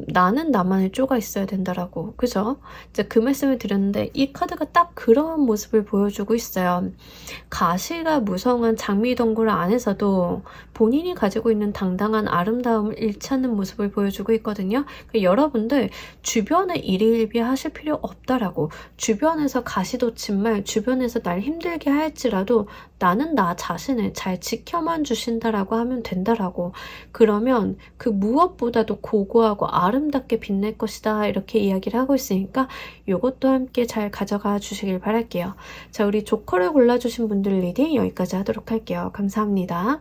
나는 나만의 쪼가 있어야 된다라고, 그죠? 이제 그 말씀을 드렸는데 이 카드가 딱 그러한 모습을 보여주고 있어요. 가시가 무성한 장미동굴 안에서도 본인이 가지고 있는 당당한 아름다움을 잃지 않는 모습을 보여주고 있거든요. 그러니까 여러분들 주변에 일희일비 하실 필요 없다라고, 주변에서 가시돋친 말, 주변에서 날 힘들게 할지라도 나는 나 자신을 잘 지켜만 주신다라고 하면 된다라고. 그러면 그 무엇보다도 고고하고 아름답게 빛낼 것이다. 이렇게 이야기를 하고 있으니까 요것도 함께 잘 가져가 주시길 바랄게요. 자, 우리 조커를 골라주신 분들 리딩 여기까지 하도록 할게요. 감사합니다.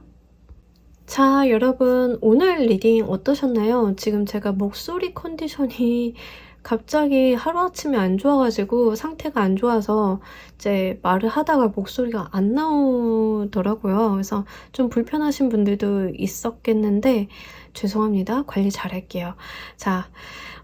자, 여러분 오늘 리딩 어떠셨나요? 지금 제가 목소리 컨디션이 갑자기 하루아침에 안 좋아가지고 상태가 안 좋아서 이제 말을 하다가 목소리가 안 나오더라고요. 그래서 좀 불편하신 분들도 있었겠는데 죄송합니다. 관리 잘할게요. 자,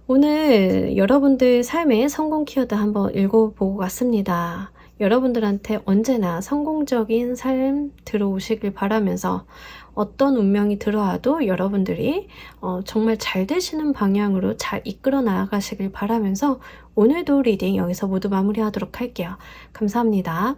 오늘 여러분들 삶의 성공 키워드 한번 읽어보고 갔습니다. 여러분들한테 언제나 성공적인 삶 들어오시길 바라면서 어떤 운명이 들어와도 여러분들이 정말 잘 되시는 방향으로 잘 이끌어 나가시길 바라면서 오늘도 리딩 여기서 모두 마무리하도록 할게요. 감사합니다.